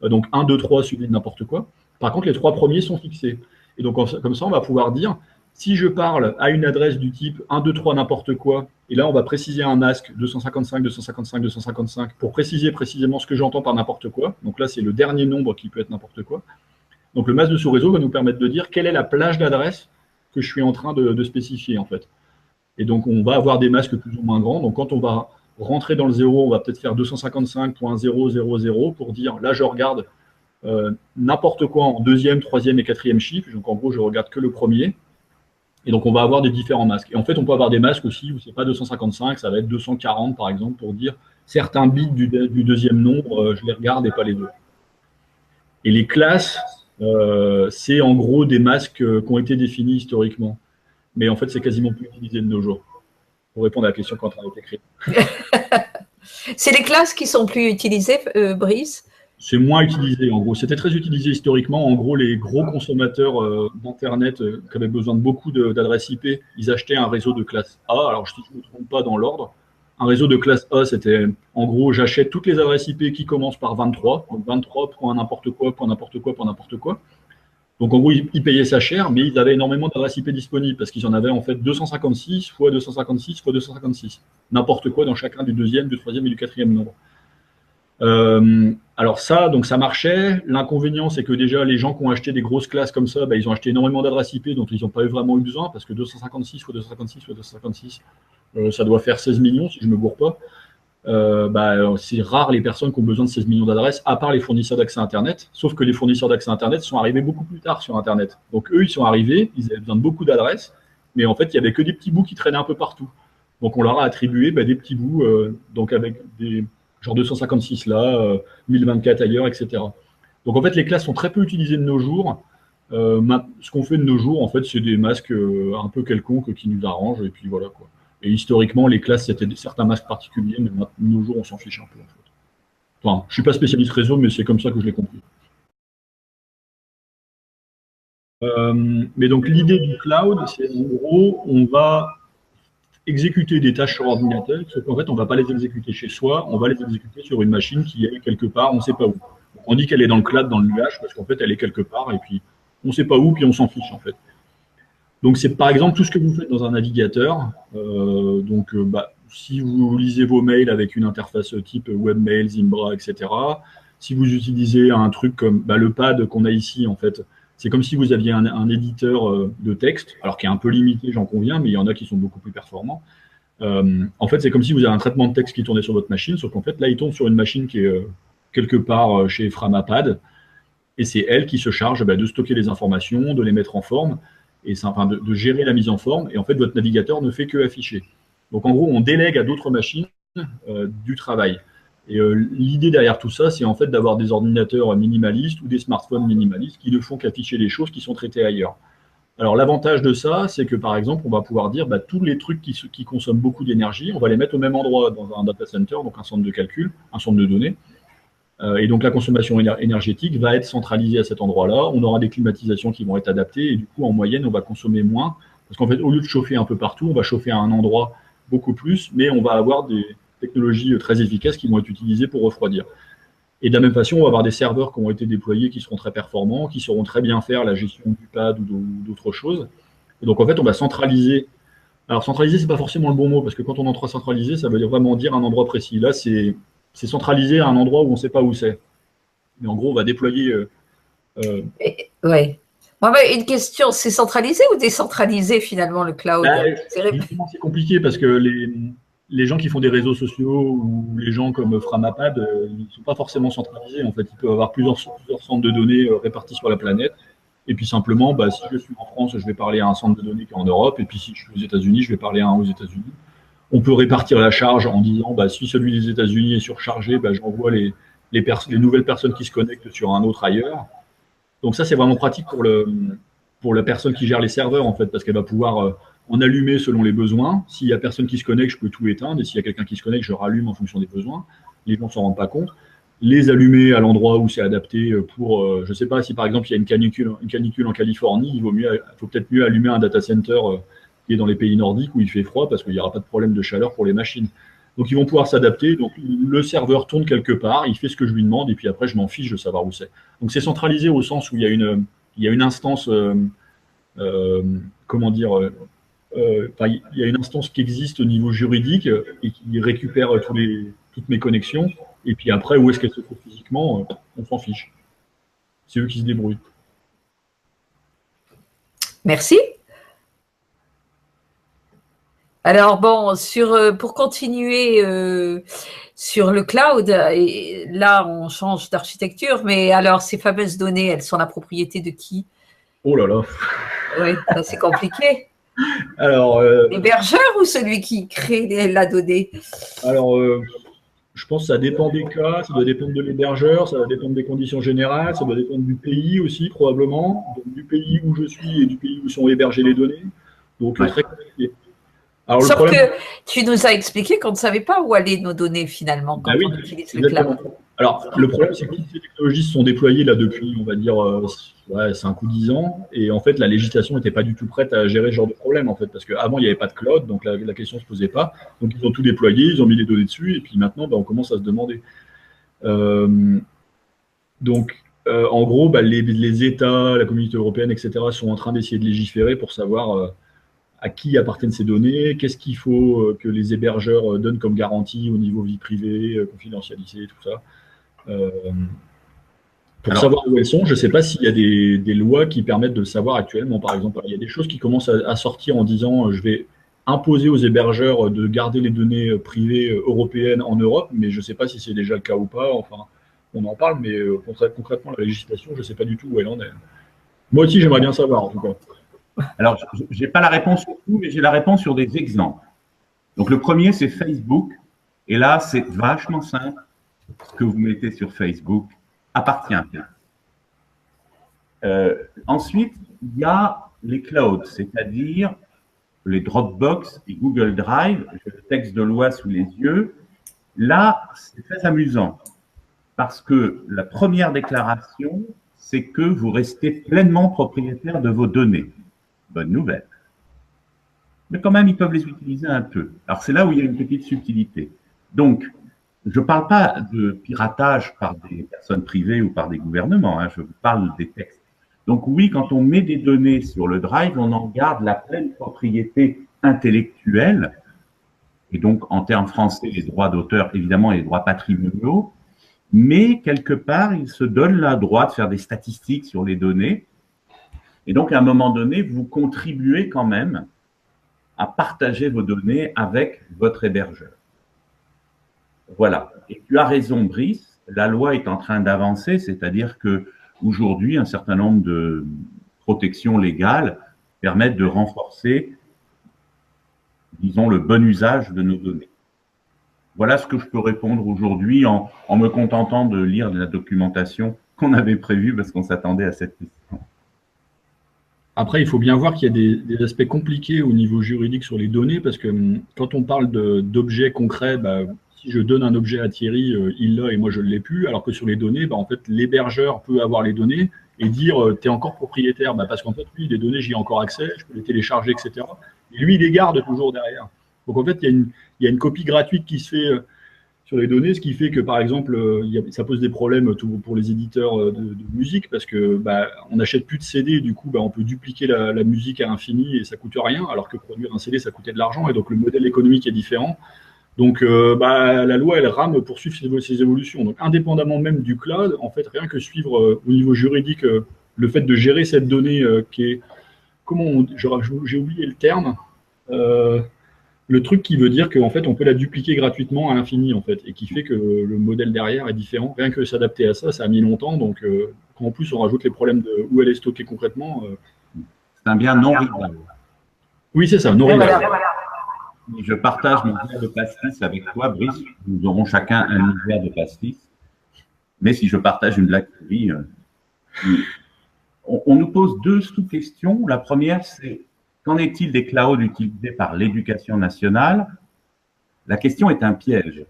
Donc, 1, 2, 3 suivi de n'importe quoi. Par contre, les 3 premiers sont fixés. Et donc, comme ça, on va pouvoir dire, si je parle à une adresse du type 1, 2, 3 n'importe quoi, Et là, on va préciser un masque 255, 255, 255 pour préciser précisément ce que j'entends par n'importe quoi. Donc là, c'est le dernier nombre qui peut être n'importe quoi. Donc le masque de sous-réseau va nous permettre de dire quelle est la plage d'adresse que je suis en train de spécifier, en fait. Et donc, on va avoir des masques plus ou moins grands. Donc, quand on va rentrer dans le 0, on va peut-être faire 255.000 pour dire, là, je regarde n'importe quoi en deuxième, troisième et quatrième chiffre. Donc, en gros, je regarde que le premier. Et donc, on va avoir des différents masques. Et en fait, on peut avoir des masques aussi où c'est pas 255, ça va être 240, par exemple, pour dire certains bits du deuxième nombre, je les regarde et pas les deux. Et les classes, c'est en gros des masques qui ont été définis historiquement. Mais en fait, c'est quasiment plus utilisé de nos jours. Pour répondre à la question quand on a été écrite. C'est les classes qui sont plus utilisées, Brice? C'est moins utilisé, en gros. C'était très utilisé historiquement. En gros, les gros consommateurs d'Internet qui avaient besoin de beaucoup d'adresses IP, ils achetaient un réseau de classe A. Alors, si je ne me trompe pas dans l'ordre, un réseau de classe A, c'était, en gros, j'achète toutes les adresses IP qui commencent par 23. Donc, 23, point n'importe quoi, point n'importe quoi, point n'importe quoi. Donc, en gros, ils payaient ça cher, mais ils avaient énormément d'adresses IP disponibles parce qu'ils en avaient en fait 256 fois 256 fois 256. N'importe quoi dans chacun du deuxième, du troisième et du quatrième nombre. Alors ça, donc ça marchait. L'inconvénient, c'est que déjà, les gens qui ont acheté des grosses classes comme ça, bah, ils ont acheté énormément d'adresses IP dont ils n'ont pas vraiment eu besoin parce que 256 fois 256 fois 256, ça doit faire 16 millions si je ne me gourre pas. C'est rare les personnes qui ont besoin de 16 millions d'adresses, à part les fournisseurs d'accès Internet. Sauf que les fournisseurs d'accès Internet sont arrivés beaucoup plus tard sur Internet. Donc eux, ils sont arrivés, ils avaient besoin de beaucoup d'adresses, mais en fait, il n'y avait que des petits bouts qui traînaient un peu partout. Donc on leur a attribué des petits bouts, donc avec des genre 256 là, 1024 ailleurs, etc. Donc en fait, les classes sont très peu utilisées de nos jours. Ce qu'on fait de nos jours, en fait, c'est des masques un peu quelconques qui nous arrangent, et puis voilà quoi. Et historiquement, les classes, c'était certains masques particuliers, mais maintenant, de nos jours, on s'en fiche un peu, en fait. Enfin, je ne suis pas spécialiste réseau, mais c'est comme ça que je l'ai compris. Mais donc, l'idée du cloud, c'est en gros, on va exécuter des tâches sur ordinateur, sauf qu'en fait, on ne va pas les exécuter chez soi, on va les exécuter sur une machine qui est quelque part, on ne sait pas où. On dit qu'elle est dans le cloud, dans le nuage, parce qu'en fait, elle est quelque part, et puis on ne sait pas où, puis on s'en fiche, en fait. Donc, c'est par exemple tout ce que vous faites dans un navigateur. Si vous lisez vos mails avec une interface type webmail, Zimbra, etc., si vous utilisez un truc comme le pad qu'on a ici, en fait, c'est comme si vous aviez un éditeur de texte, alors qui est un peu limité, j'en conviens, mais il y en a qui sont beaucoup plus performants. En fait, c'est comme si vous avez un traitement de texte qui tournait sur votre machine, sauf qu'en fait, là, il tourne sur une machine qui est quelque part chez Framapad, et c'est elle qui se charge de stocker les informations, de les mettre en forme, et de gérer la mise en forme, et en fait, votre navigateur ne fait que afficher. Donc, en gros, on délègue à d'autres machines du travail. Et l'idée derrière tout ça, c'est en fait d'avoir des ordinateurs minimalistes ou des smartphones minimalistes qui ne font qu'afficher les choses qui sont traitées ailleurs. Alors, l'avantage de ça, c'est que, par exemple, on va pouvoir dire tous les trucs qui consomment beaucoup d'énergie, on va les mettre au même endroit dans un data center, donc un centre de calcul, un centre de données. Et donc, la consommation énergétique va être centralisée à cet endroit-là. On aura des climatisations qui vont être adaptées et du coup, en moyenne, on va consommer moins. Parce qu'en fait, au lieu de chauffer un peu partout, on va chauffer à un endroit beaucoup plus, mais on va avoir des technologies très efficaces qui vont être utilisées pour refroidir. Et de la même façon, on va avoir des serveurs qui ont été déployés qui seront très performants, qui sauront très bien faire la gestion du pad ou d'autres choses. Et donc, en fait, on va centraliser. Alors, centraliser, c'est pas forcément le bon mot, parce que quand on entend centraliser, ça veut dire vraiment dire un endroit précis. Là, c'est centralisé à un endroit où on ne sait pas où c'est. Mais en gros, on va déployer. Oui. Une question, c'est centralisé ou décentralisé finalement le cloud? C'est compliqué parce que les gens qui font des réseaux sociaux ou les gens comme Framapad, ils ne sont pas forcément centralisés. En fait, ils peuvent avoir plusieurs centres de données répartis sur la planète. Et puis simplement, si je suis en France, je vais parler à un centre de données qui est en Europe. Et puis si je suis aux États-Unis, je vais parler à un aux États-Unis. On peut répartir la charge en disant, si celui des États-Unis est surchargé, j'envoie les nouvelles personnes qui se connectent sur un autre ailleurs. Donc ça, c'est vraiment pratique pour la personne qui gère les serveurs, en fait, parce qu'elle va pouvoir en allumer selon les besoins. S'il y a personne qui se connecte, je peux tout éteindre. Et s'il y a quelqu'un qui se connecte, je rallume en fonction des besoins. Les gens ne s'en rendent pas compte. Les allumer à l'endroit où c'est adapté pour, je ne sais pas, si par exemple il y a une canicule en Californie, il faut peut-être mieux allumer un data center qui est dans les pays nordiques où il fait froid parce qu'il n'y aura pas de problème de chaleur pour les machines. Donc ils vont pouvoir s'adapter. Donc le serveur tourne quelque part, il fait ce que je lui demande et puis après je m'en fiche de savoir où c'est. Donc c'est centralisé au sens où il y a une instance, comment dire, il y a une instance qui existe au niveau juridique et qui récupère toutes mes connexions. Et puis après, où est-ce qu'elles se trouvent physiquement, on s'en fiche. C'est eux qui se débrouillent. Merci. Alors bon, pour continuer sur le cloud, et là on change d'architecture, mais alors ces fameuses données, elles sont la propriété de qui? Oh là là. Oui, ça c'est compliqué. Alors, l'hébergeur ou celui qui crée la donnée? Alors, je pense que ça dépend des cas, ça doit dépendre de l'hébergeur, ça va dépendre des conditions générales, ça doit dépendre du pays aussi probablement, donc du pays où je suis et du pays où sont hébergées les données. Donc très compliqué. Alors, sauf que tu nous as expliqué qu'on ne savait pas où allaient nos données finalement quand on utilise le cloud. Alors, le problème, c'est que ces technologies se sont déployées là depuis, on va dire, 5 ou 10 ans. Et en fait, la législation n'était pas du tout prête à gérer ce genre de problème, en fait, parce qu'avant, il n'y avait pas de cloud, donc la question ne se posait pas. Donc, ils ont tout déployé, ils ont mis les données dessus, et puis maintenant, on commence à se demander. En gros, les États, la communauté européenne, etc., sont en train d'essayer de légiférer pour savoir à qui appartiennent ces données, qu'est-ce qu'il faut que les hébergeurs donnent comme garantie au niveau vie privée, confidentialité, tout ça. Pour savoir où elles sont, je ne sais pas s'il y a des lois qui permettent de le savoir actuellement, par exemple. Il y a des choses qui commencent à sortir en disant je vais imposer aux hébergeurs de garder les données privées européennes en Europe, mais je ne sais pas si c'est déjà le cas ou pas. Enfin, on en parle, mais concrètement, la législation, je ne sais pas du tout où elle en est. Moi aussi, j'aimerais bien savoir, en tout cas. Alors, je n'ai pas la réponse sur tout, mais j'ai la réponse sur des exemples. Donc, le premier, c'est Facebook. Et là, c'est vachement simple. Ce que vous mettez sur Facebook appartient. Ensuite, il y a les clouds, c'est-à-dire les Dropbox et Google Drive. J'ai le texte de loi sous les yeux. Là, c'est très amusant parce que la première déclaration, c'est que vous restez pleinement propriétaire de vos données. Bonne nouvelle. Mais quand même, ils peuvent les utiliser un peu. Alors, c'est là où il y a une petite subtilité. Donc, je ne parle pas de piratage par des personnes privées ou par des gouvernements, je vous parle des textes. Donc oui, quand on met des données sur le drive, on en garde la pleine propriété intellectuelle, et donc en termes français, les droits d'auteur, évidemment, et les droits patrimoniaux, mais quelque part, il se donne le droit de faire des statistiques sur les données, et donc à un moment donné, vous contribuez quand même à partager vos données avec votre hébergeur. Voilà. Et tu as raison, Brice, la loi est en train d'avancer, c'est-à-dire qu'aujourd'hui, un certain nombre de protections légales permettent de renforcer, disons, le bon usage de nos données. Voilà ce que je peux répondre aujourd'hui en me contentant de lire la documentation qu'on avait prévue parce qu'on s'attendait à cette question. Après, il faut bien voir qu'il y a des aspects compliqués au niveau juridique sur les données parce que quand on parle d'objets concrets, si je donne un objet à Thierry, il l'a et moi je ne l'ai plus, alors que sur les données, en fait, l'hébergeur peut avoir les données et dire tu es encore propriétaire, parce qu'en fait, lui, les données, j'y ai encore accès, je peux les télécharger, etc. Et lui, il les garde toujours derrière. Donc en fait, il y a une copie gratuite qui se fait sur les données, ce qui fait que, par exemple, ça pose des problèmes pour les éditeurs de musique parce que on n'achète plus de CD, du coup, on peut dupliquer la musique à l'infini et ça coûte rien, alors que produire un CD, ça coûtait de l'argent et donc le modèle économique est différent. Donc, la loi, elle rame pour suivre ces évolutions. Donc, indépendamment même du cloud, en fait, rien que suivre au niveau juridique le fait de gérer cette donnée qui est, j'ai oublié le terme, le truc qui veut dire qu'en fait, on peut la dupliquer gratuitement à l'infini, en fait, et qui fait que le modèle derrière est différent. Rien que s'adapter à ça, ça a mis longtemps. Donc, quand en plus on rajoute les problèmes de où elle est stockée concrètement. C'est un bien non rival. Oui, c'est ça, non rival. Je partage mon verre de pastis avec toi, Brice. Nous aurons chacun un verre de pastis. Mais si je partage une blague, on nous pose deux sous-questions. La première, c'est qu'en est-il des clouds utilisés par l'éducation nationale? La question est un piège.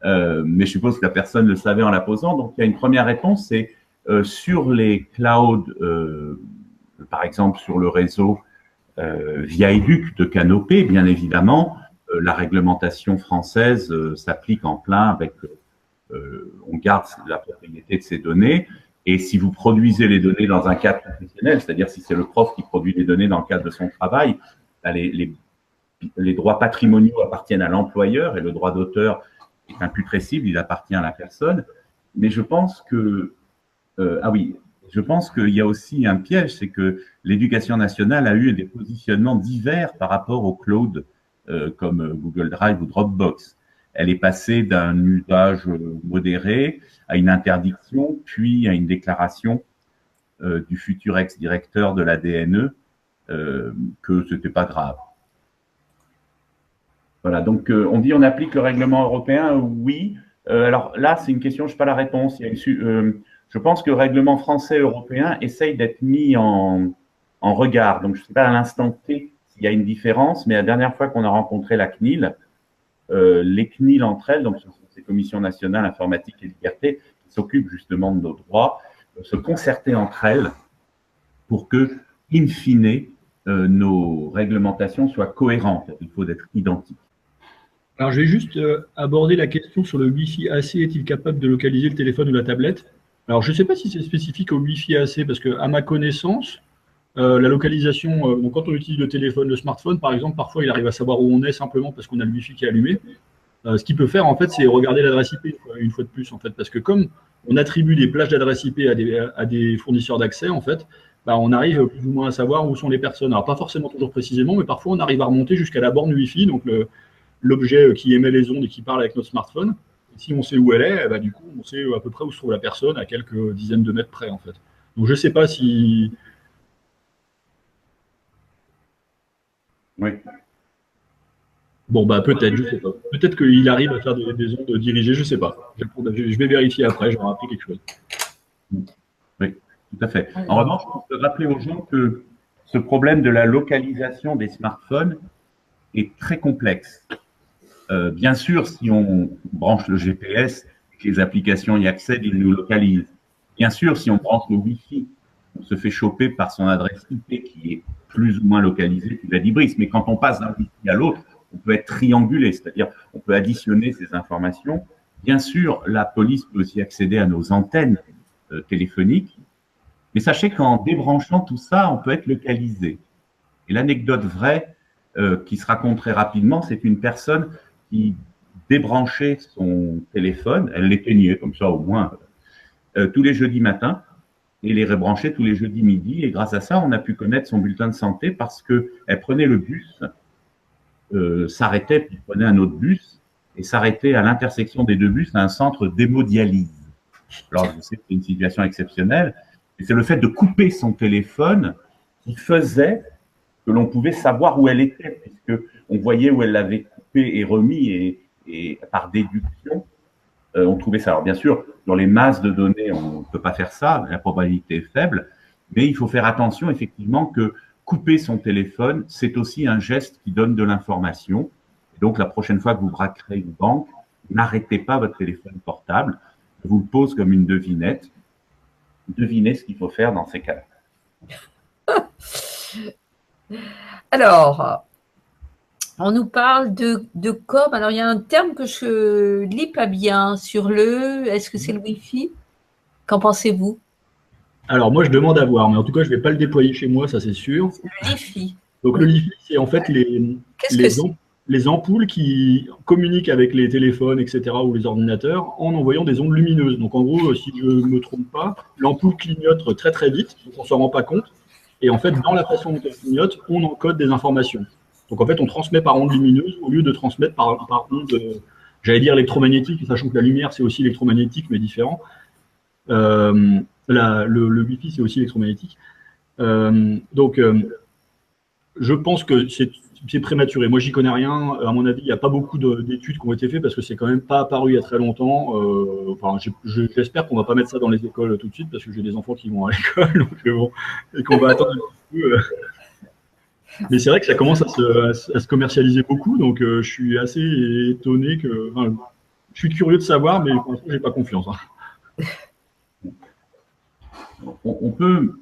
Mais je suppose que la personne le savait en la posant. Donc, il y a une première réponse, c'est sur les clouds, par exemple sur le réseau via Éduc de Canopé, bien évidemment, la réglementation française s'applique en plein avec, on garde la propriété de ces données. Et si vous produisez les données dans un cadre professionnel, c'est-à-dire si c'est le prof qui produit les données dans le cadre de son travail, les droits patrimoniaux appartiennent à l'employeur et le droit d'auteur est imputrescible, il appartient à la personne. Mais je pense que, je pense qu'il y a aussi un piège, c'est que l'éducation nationale a eu des positionnements divers par rapport au cloud, comme Google Drive ou Dropbox. Elle est passée d'un usage modéré à une interdiction, puis à une déclaration du futur ex-directeur de la DNE que ce n'était pas grave. Voilà, donc on dit on applique le règlement européen, oui. Alors là, c'est une question, je n'ai pas la réponse. Je pense que le règlement français et européen essaye d'être mis en regard. Donc, je ne sais pas à l'instant T s'il y a une différence, mais la dernière fois qu'on a rencontré la CNIL, les CNIL entre elles, donc ce sont ces commissions nationales informatique et liberté, qui s'occupent justement de nos droits, se concerter entre elles pour que, in fine, nos réglementations soient cohérentes. Il faut être identiques. Alors, je vais juste aborder la question sur le Wi-Fi AC. Est-il capable de localiser le téléphone ou la tablette? Alors, je ne sais pas si c'est spécifique au Wi-Fi AC, parce qu'à ma connaissance, la localisation, donc quand on utilise le téléphone, le smartphone, par exemple, parfois il arrive à savoir où on est simplement parce qu'on a le Wi-Fi qui est allumé. Ce qu'il peut faire, en fait, c'est regarder l'adresse IP une fois de plus, en fait, parce que comme on attribue des plages d'adresse IP à des fournisseurs d'accès, en fait, bah, on arrive plus ou moins à savoir où sont les personnes. Alors, pas forcément toujours précisément, mais parfois on arrive à remonter jusqu'à la borne Wi-Fi, donc l'objet qui émet les ondes et qui parle avec notre smartphone. Et si on sait où elle est, bah, du coup, on sait à peu près où se trouve la personne à quelques dizaines de mètres près, en fait. Donc, je ne sais pas si… Oui. Bon, bah peut-être, je ne sais pas. Peut-être qu'il arrive à faire des ondes dirigées, je ne sais pas. Je vais vérifier après, j'aurai appris quelque chose. Oui, tout à fait. En revanche, on peut rappeler aux gens que ce problème de la localisation des smartphones est très complexe. Bien sûr, si on branche le GPS, que les applications y accèdent, ils nous localisent. Bien sûr, si on branche le Wi-Fi, on se fait choper par son adresse IP qui est plus ou moins localisée, tu l'as dit Brice, mais quand on passe d'un Wi-Fi à l'autre, on peut être triangulé, c'est-à-dire on peut additionner ces informations. Bien sûr, la police peut aussi accéder à nos antennes téléphoniques, mais sachez qu'en débranchant tout ça, on peut être localisé. Et l'anecdote vraie qui se raconte très rapidement, c'est une personne qui débranchait son téléphone, elle l'éteignait comme ça au moins tous les jeudis matins, et les rebranchait tous les jeudis midi, et grâce à ça, on a pu connaître son bulletin de santé parce qu'elle prenait le bus, s'arrêtait, puis prenait un autre bus, et s'arrêtait à l'intersection des deux bus à un centre d'hémodialyse. Alors, je sais que c'est une situation exceptionnelle, mais c'est le fait de couper son téléphone qui faisait que l'on pouvait savoir où elle était, puisque on voyait où elle l'avait coupé et remis, et par déduction, on trouvait ça. Alors bien sûr, dans les masses de données, on ne peut pas faire ça, la probabilité est faible, mais il faut faire attention effectivement que couper son téléphone, c'est aussi un geste qui donne de l'information. Donc la prochaine fois que vous braquerez une banque, n'arrêtez pas votre téléphone portable, je vous le pose comme une devinette. Devinez ce qu'il faut faire dans ces cas-là. Alors, on nous parle de com. Alors, il y a un terme que je lis pas bien sur est-ce que c'est le Wi-Fi? Qu'en pensez-vous? Alors, moi, je demande à voir, mais en tout cas, je ne vais pas le déployer chez moi, ça c'est sûr. Le Li-Fi. Donc, le Li-Fi, c'est en fait les ampoules qui communiquent avec les téléphones, etc., ou les ordinateurs en envoyant des ondes lumineuses. Donc, en gros, si je ne me trompe pas, l'ampoule clignote très très vite, donc on ne s'en rend pas compte. Et en fait, dans la façon dont elle clignote, on encode des informations. Donc, en fait, on transmet par onde lumineuse au lieu de transmettre par onde, j'allais dire électromagnétique, sachant que la lumière, c'est aussi électromagnétique, mais différent. Le Wi-Fi, c'est aussi électromagnétique. Donc, je pense que c'est prématuré. Moi, j'y connais rien. À mon avis, il n'y a pas beaucoup d'études qui ont été faites parce que c'est quand même pas apparu il y a très longtemps. Enfin, j'espère qu'on va pas mettre ça dans les écoles tout de suite parce que j'ai des enfants qui vont à l'école, donc bon, et qu'on va attendre un petit peu. Mais c'est vrai que ça commence à se commercialiser beaucoup, donc je suis assez étonné que. Enfin, je suis curieux de savoir, mais pour l'instant, j'ai pas confiance. Hein. On peut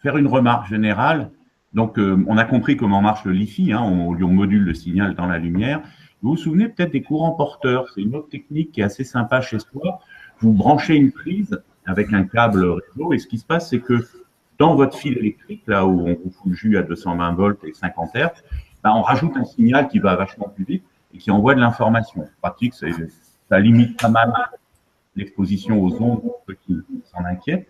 faire une remarque générale. Donc, on a compris comment marche le Li-Fi, hein, on module le signal dans la lumière. Vous vous souvenez peut-être des courants porteurs, c'est une autre technique qui est assez sympa chez soi. Vous branchez une prise avec un câble réseau et ce qui se passe, c'est que dans votre fil électrique, là où on vous fout le jus à 220 volts et 50 Hz, on rajoute un signal qui va vachement plus vite et qui envoie de l'information. En pratique, ça limite pas mal l'exposition aux ondes pour ceux qui s'en inquiètent.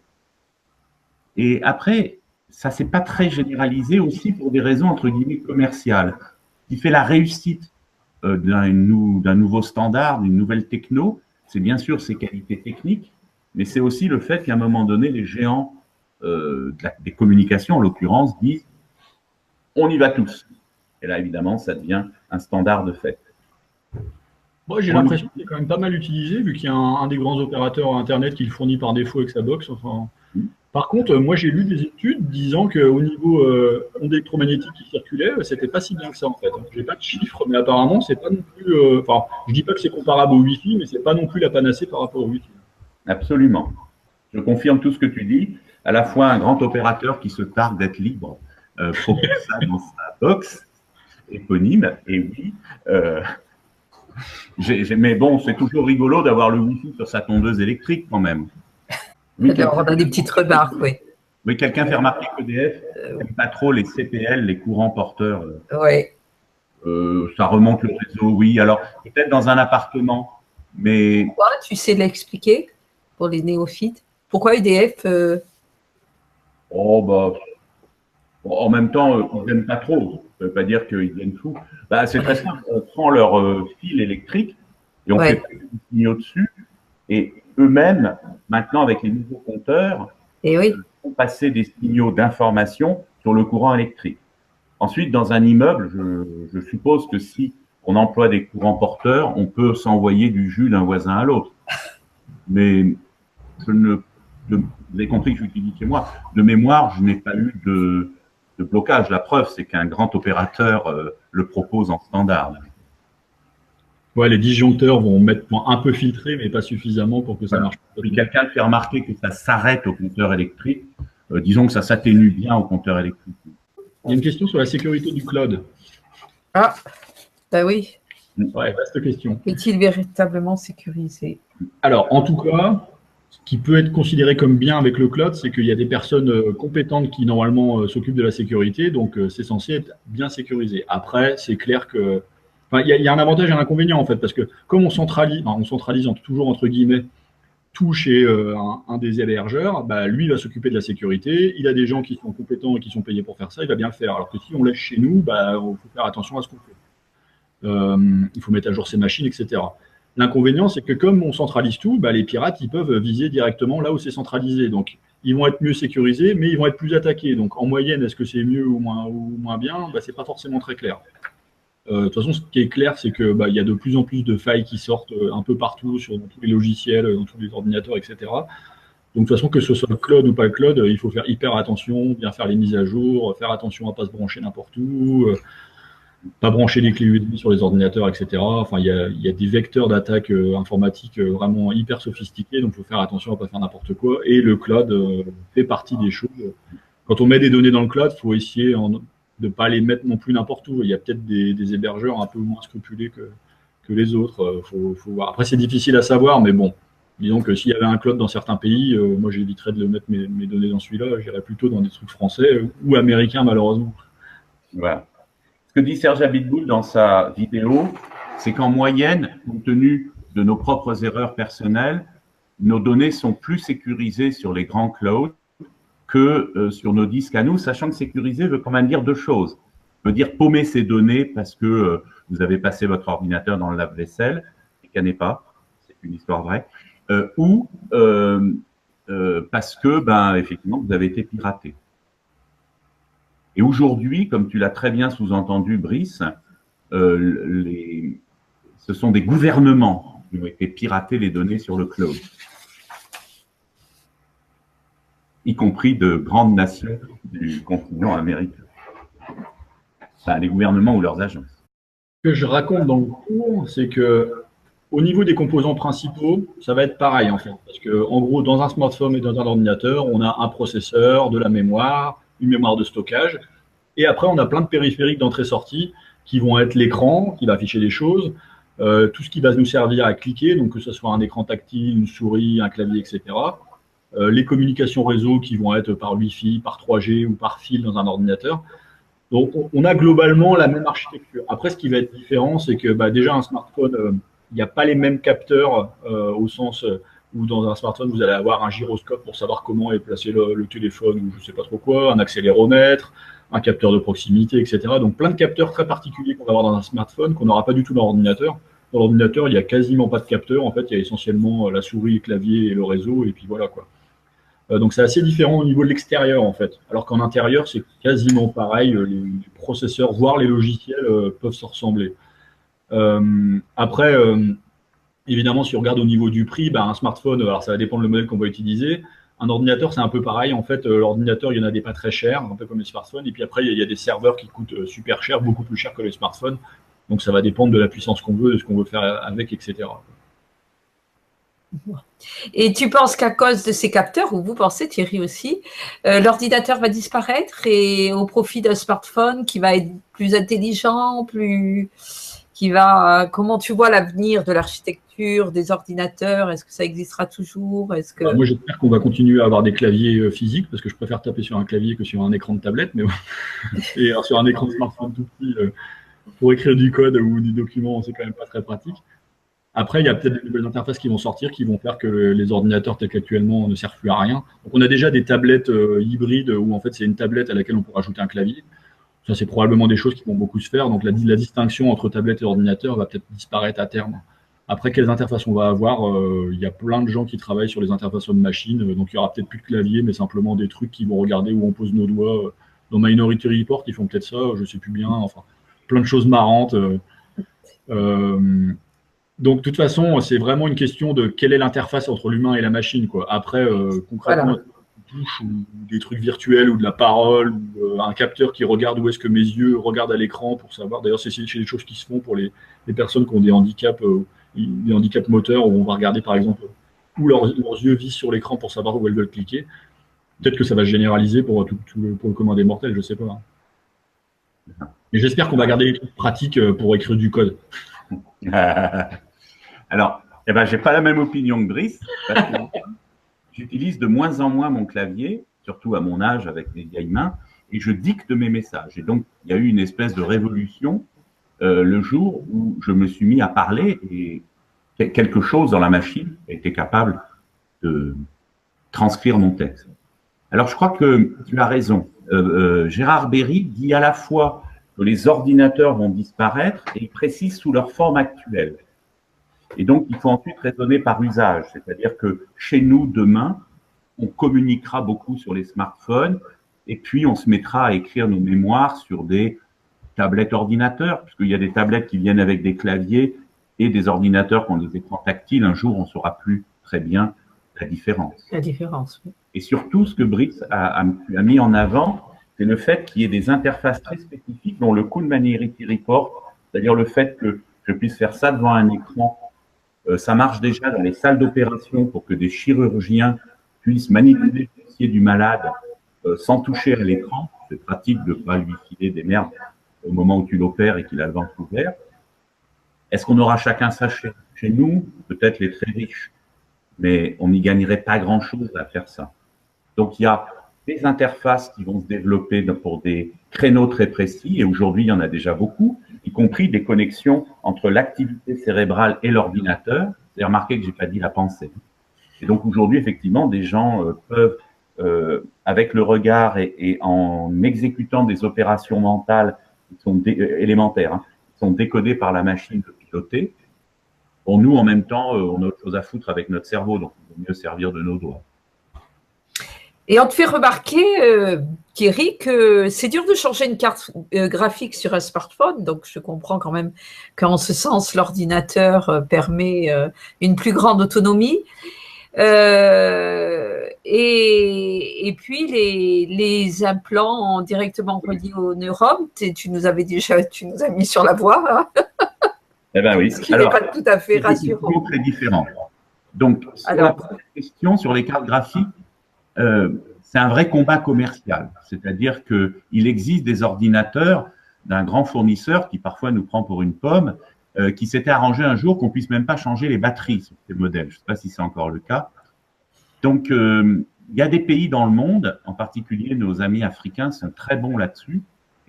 Et après, ça c'est pas très généralisé aussi pour des raisons entre guillemets commerciales. Ce qui fait la réussite d'un nouveau standard, d'une nouvelle techno, c'est bien sûr ses qualités techniques, mais c'est aussi le fait qu'à un moment donné, les géants des communications, en l'occurrence, disent on y va tous. Et là, évidemment, ça devient un standard de fait. Moi, j'ai l'impression qu'il est quand même pas mal utilisé, vu qu'il y a un des grands opérateurs Internet qui le fournit par défaut avec sa box. Enfin, par contre, moi, j'ai lu des études disant qu'au niveau ondes électromagnétiques qui circulaient, c'était pas si bien que ça, en fait. J'ai pas de chiffres, mais apparemment, c'est pas non plus. Enfin, je dis pas que c'est comparable au Wi-Fi, mais c'est pas non plus la panacée par rapport au Wi-Fi. Absolument. Je confirme tout ce que tu dis. À la fois un grand opérateur qui se targue d'être libre propose ça dans sa box éponyme, et oui. Mais bon, c'est toujours rigolo d'avoir le Wi-Fi sur sa tondeuse électrique quand même. Oui, alors, on a des petites remarques, oui. Oui, quelqu'un fait remarquer qu'EDF n'aime pas trop les CPL, les courants porteurs. Oui. Ça remonte le réseau, oui. Alors, peut-être dans un appartement, mais… Pourquoi? Tu sais l'expliquer pour les néophytes? Pourquoi EDF Oh, bah… En même temps, ils n'aiment pas trop. Ça ne veut pas dire qu'ils viennent fous. Bah, c'est très simple. On prend leur fil électrique et on fait des signaux dessus. Et eux-mêmes, maintenant, avec les nouveaux compteurs, font passer des signaux d'information sur le courant électrique. Ensuite, dans un immeuble, je suppose que si on emploie des courants porteurs, on peut s'envoyer du jus d'un voisin à l'autre. Mais vous avez compris que j'utilise chez moi. De mémoire, je n'ai pas eu de blocage. La preuve, c'est qu'un grand opérateur le propose en standard. Ouais, les disjoncteurs vont un peu filtrer, mais pas suffisamment pour que ça marche. Puis quelqu'un fait remarquer que ça s'arrête au compteur électrique. Disons que ça s'atténue bien au compteur électrique. Il y a une question sur la sécurité du cloud. Ah, bah oui. Ouais, vaste question. Est-il véritablement sécurisé? Alors, en tout cas, ce qui peut être considéré comme bien avec le cloud, c'est qu'il y a des personnes compétentes qui, normalement, s'occupent de la sécurité. Donc, c'est censé être bien sécurisé. Après, c'est clair que… Enfin, il y a un avantage et un inconvénient, en fait, parce que comme on centralise toujours entre guillemets tout chez un des hébergeurs, bah, lui, il va s'occuper de la sécurité. Il a des gens qui sont compétents et qui sont payés pour faire ça. Il va bien le faire. Alors que si on laisse chez nous, bah, il faut faire attention à ce qu'on fait. Il faut mettre à jour ses machines, etc. L'inconvénient, c'est que comme on centralise tout, bah, les pirates, ils peuvent viser directement là où c'est centralisé. Donc, ils vont être mieux sécurisés, mais ils vont être plus attaqués. Donc, en moyenne, est-ce que c'est mieux ou moins bien? Bah, c'est pas forcément très clair. De toute façon, ce qui est clair, c'est que il y a de plus en plus de failles qui sortent un peu partout, dans tous les logiciels, dans tous les ordinateurs, etc. Donc, de toute façon, que ce soit le cloud ou pas le cloud, il faut faire hyper attention, bien faire les mises à jour, faire attention à ne pas se brancher n'importe où, pas brancher les clés USB sur les ordinateurs, etc. Enfin, il y a des vecteurs d'attaque informatique vraiment hyper sophistiqués, donc il faut faire attention à ne pas faire n'importe quoi. Et le cloud fait partie des choses. Quand on met des données dans le cloud, il faut essayer de ne pas les mettre non plus n'importe où. Il y a peut-être des hébergeurs un peu moins scrupuleux que les autres. Faut voir. Après, c'est difficile à savoir, mais bon, disons que s'il y avait un cloud dans certains pays, moi j'éviterais de mettre mes données dans celui-là. J'irais plutôt dans des trucs français ou américains, malheureusement. Voilà. Ce que dit Serge Abitboul dans sa vidéo, c'est qu'en moyenne, compte tenu de nos propres erreurs personnelles, nos données sont plus sécurisées sur les grands clouds que sur nos disques à nous, sachant que sécuriser veut quand même dire deux choses. Ça veut dire paumer ces données parce que vous avez passé votre ordinateur dans le lave-vaisselle, et qu'il n'y en ait pas, c'est une histoire vraie, ou parce que, effectivement, vous avez été piraté. Et aujourd'hui, comme tu l'as très bien sous-entendu, Brice, ce sont des gouvernements qui ont été piratés les données sur le cloud, y compris de grandes nations du continent américain. Enfin, les gouvernements ou leurs agences. Ce que je raconte dans le cours, c'est que au niveau des composants principaux, ça va être pareil en fait. Parce que en gros, dans un smartphone et dans un ordinateur, on a un processeur, de la mémoire, une mémoire de stockage, et après on a plein de périphériques d'entrée-sortie qui vont être l'écran, qui va afficher des choses, tout ce qui va nous servir à cliquer, donc que ce soit un écran tactile, une souris, un clavier, etc. Les communications réseau qui vont être par Wi-Fi, par 3G ou par fil dans un ordinateur. Donc, on a globalement la même architecture. Après, ce qui va être différent, c'est que déjà, un smartphone, il n'y a pas les mêmes capteurs au sens où dans un smartphone, vous allez avoir un gyroscope pour savoir comment est placé le téléphone ou je ne sais pas trop quoi, un accéléromètre, un capteur de proximité, etc. Donc, plein de capteurs très particuliers qu'on va avoir dans un smartphone qu'on n'aura pas du tout dans l'ordinateur. Dans l'ordinateur, il n'y a quasiment pas de capteur. En fait, il y a essentiellement la souris, le clavier et le réseau, et puis voilà quoi. Donc c'est assez différent au niveau de l'extérieur en fait. Alors qu'en intérieur, c'est quasiment pareil. Les processeurs, voire les logiciels peuvent se ressembler. Après, évidemment, si on regarde au niveau du prix, un smartphone, alors ça va dépendre le modèle qu'on va utiliser. Un ordinateur, c'est un peu pareil. En fait, l'ordinateur, il y en a des pas très chers, un peu comme les smartphones. Et puis après, il y a des serveurs qui coûtent super cher, beaucoup plus cher que les smartphones. Donc ça va dépendre de la puissance qu'on veut, de ce qu'on veut faire avec, etc. Et tu penses qu'à cause de ces capteurs, ou vous pensez, Thierry aussi, l'ordinateur va disparaître et au profit d'un smartphone qui va être plus intelligent, comment tu vois l'avenir de l'architecture des ordinateurs? Est-ce que ça existera toujours? Est-ce que... Moi, j'espère qu'on va continuer à avoir des claviers physiques parce que je préfère taper sur un clavier que sur un écran de tablette, mais et alors, sur un écran de smartphone tout petit pour écrire du code ou du document, c'est quand même pas très pratique. Après, il y a peut-être de nouvelles interfaces qui vont sortir, qui vont faire que les ordinateurs tels qu'actuellement ne servent plus à rien. Donc, on a déjà des tablettes hybrides où en fait c'est une tablette à laquelle on peut rajouter un clavier. Ça, c'est probablement des choses qui vont beaucoup se faire. Donc, la distinction entre tablette et ordinateur va peut-être disparaître à terme. Après, quelles interfaces on va avoir il y a plein de gens qui travaillent sur les interfaces homme-machine. Donc, il y aura peut-être plus de clavier, mais simplement des trucs qui vont regarder où on pose nos doigts. Dans Minority Report, ils font peut-être ça, je sais plus bien. Enfin, plein de choses marrantes. Donc, de toute façon, c'est vraiment une question de quelle est l'interface entre l'humain et la machine, quoi. Après, concrètement, Voilà. une touche ou des trucs virtuels ou de la parole ou un capteur qui regarde où est-ce que mes yeux regardent à l'écran pour savoir. D'ailleurs, c'est des choses qui se font pour les personnes qui ont des handicaps moteurs où on va regarder, par exemple, où leurs yeux visent sur l'écran pour savoir où elles veulent cliquer. Peut-être que ça va se généraliser pour le commun des mortels, je sais pas. Mais j'espère qu'on va garder les trucs pratiques pour écrire du code. Alors, j'ai pas la même opinion que Brice, parce que j'utilise de moins en moins mon clavier, surtout à mon âge avec mes vieilles mains, et je dicte mes messages. Et donc, il y a eu une espèce de révolution le jour où je me suis mis à parler et quelque chose dans la machine était capable de transcrire mon texte. Alors, je crois que tu as raison. Gérard Berry dit à la fois que les ordinateurs vont disparaître et il précise sous leur forme actuelle. Et donc, il faut ensuite raisonner par usage. C'est-à-dire que chez nous, demain, on communiquera beaucoup sur les smartphones et puis on se mettra à écrire nos mémoires sur des tablettes ordinateurs, puisqu'il y a des tablettes qui viennent avec des claviers et des ordinateurs qui ont des écrans tactiles. Un jour, on ne saura plus très bien la différence. La différence, oui. Et surtout, ce que Brice a mis en avant, c'est le fait qu'il y ait des interfaces très spécifiques, dont le coup de Minority Report, c'est-à-dire le fait que je puisse faire ça devant un écran. Ça marche déjà dans les salles d'opération pour que des chirurgiens puissent manipuler le dossier du malade sans toucher à l'écran. C'est pratique de ne pas lui filer des merdes au moment où tu l'opères et qu'il a le ventre ouvert. Est-ce qu'on aura chacun ça chez nous? Peut-être les très riches, mais on n'y gagnerait pas grand-chose à faire ça. Donc, il y a des interfaces qui vont se développer pour des créneaux très précis, et aujourd'hui, il y en a déjà beaucoup, y compris des connexions entre l'activité cérébrale et l'ordinateur. Vous avez remarqué que je n'ai pas dit la pensée. Et donc, aujourd'hui, effectivement, des gens peuvent, avec le regard et en exécutant des opérations mentales qui sont élémentaires, qui sont décodées par la machine de piloter, pour nous, en même temps, on a autre chose à foutre avec notre cerveau, donc il vaut mieux servir de nos doigts. Et on te fait remarquer, Thierry, que c'est dur de changer une carte graphique sur un smartphone. Donc, je comprends quand même qu'en ce sens, l'ordinateur permet une plus grande autonomie. Et puis, les implants directement reliés aux neurones, tu nous as mis sur la voie. Hein, eh ben oui. Ce qui n'est pas tout à fait rassurant. C'est très différent. Donc, sur la première question, sur les cartes graphiques, c'est un vrai combat commercial. C'est-à-dire qu'il existe des ordinateurs d'un grand fournisseur qui parfois nous prend pour une pomme, qui s'était arrangé un jour qu'on puisse même pas changer les batteries sur ces modèles. Je ne sais pas si c'est encore le cas. Donc, il y a des pays dans le monde, en particulier nos amis africains sont très bons là-dessus,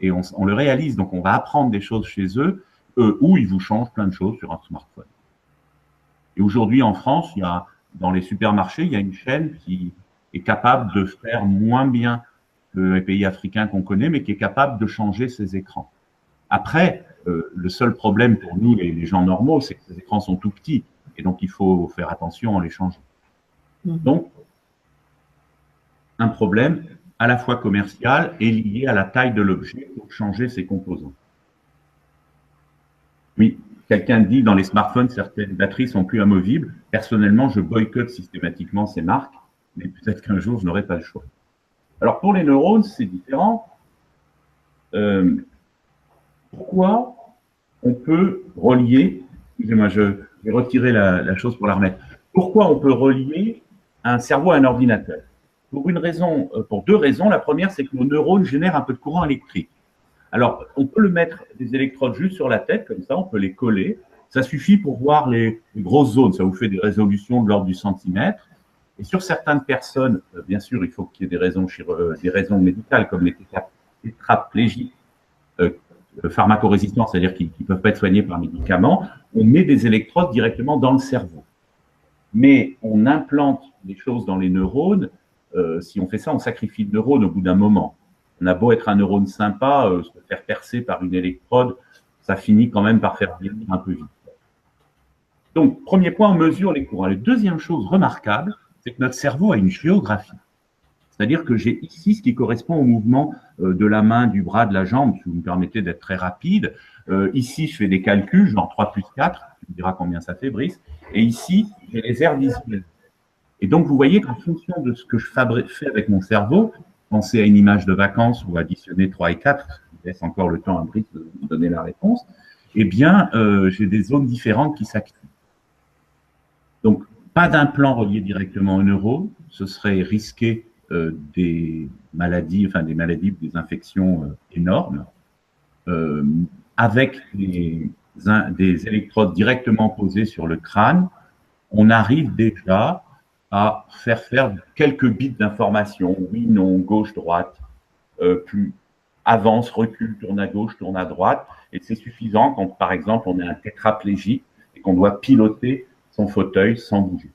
et on le réalise. Donc, on va apprendre des choses chez eux, où ils vous changent plein de choses sur un smartphone. Et aujourd'hui, en France, dans les supermarchés, il y a une chaîne qui est capable de faire moins bien que les pays africains qu'on connaît, mais qui est capable de changer ses écrans. Après, le seul problème pour nous, les gens normaux, c'est que ces écrans sont tout petits. Et donc, il faut faire attention en les changeant. Donc, un problème à la fois commercial et lié à la taille de l'objet pour changer ses composants. Oui, quelqu'un dit dans les smartphones, certaines batteries sont plus amovibles. Personnellement, je boycotte systématiquement ces marques, mais peut-être qu'un jour, je n'aurai pas le choix. Alors, pour les neurones, c'est différent. Pourquoi on peut relier, excusez-moi, je vais retirer la chose pour la remettre. Pourquoi on peut relier un cerveau à un ordinateur? Pour deux raisons. La première, c'est que nos neurones génèrent un peu de courant électrique. Alors, on peut le mettre des électrodes juste sur la tête, comme ça, on peut les coller. Ça suffit pour voir les grosses zones. Ça vous fait des résolutions de l'ordre du centimètre. Et sur certaines personnes, bien sûr, il faut qu'il y ait des raisons médicales, comme les tétraplégiques pharmacorésistants, c'est-à-dire qui ne peuvent pas être soignés par médicaments. On met des électrodes directement dans le cerveau. Mais on implante des choses dans les neurones. Si on fait ça, on sacrifie le neurone au bout d'un moment. On a beau être un neurone sympa, se faire percer par une électrode, ça finit quand même par faire vieillir un peu vite. Donc, premier point, on mesure les courants. La deuxième chose remarquable, c'est que notre cerveau a une géographie. C'est-à-dire que j'ai ici ce qui correspond au mouvement de la main, du bras, de la jambe, si vous me permettez d'être très rapide. Ici, je fais des calculs, genre 3 plus 4, tu me diras combien ça fait, Brice. Et ici, j'ai les aires visuelles. Et donc, vous voyez qu'en fonction de ce que je fais avec mon cerveau, penser à une image de vacances ou additionner 3 et 4, je laisse encore le temps à Brice de vous donner la réponse, eh bien, j'ai des zones différentes qui s'activent. Donc, pas d'implant relié directement aux neurones, ce serait risquer des maladies, des infections énormes. Avec des électrodes directement posées sur le crâne, on arrive déjà à faire quelques bits d'information, oui, non, gauche, droite, plus avance, recule, tourne à gauche, tourne à droite, et c'est suffisant quand, par exemple, on est un tétraplégique et qu'on doit piloter son fauteuil sans bouger.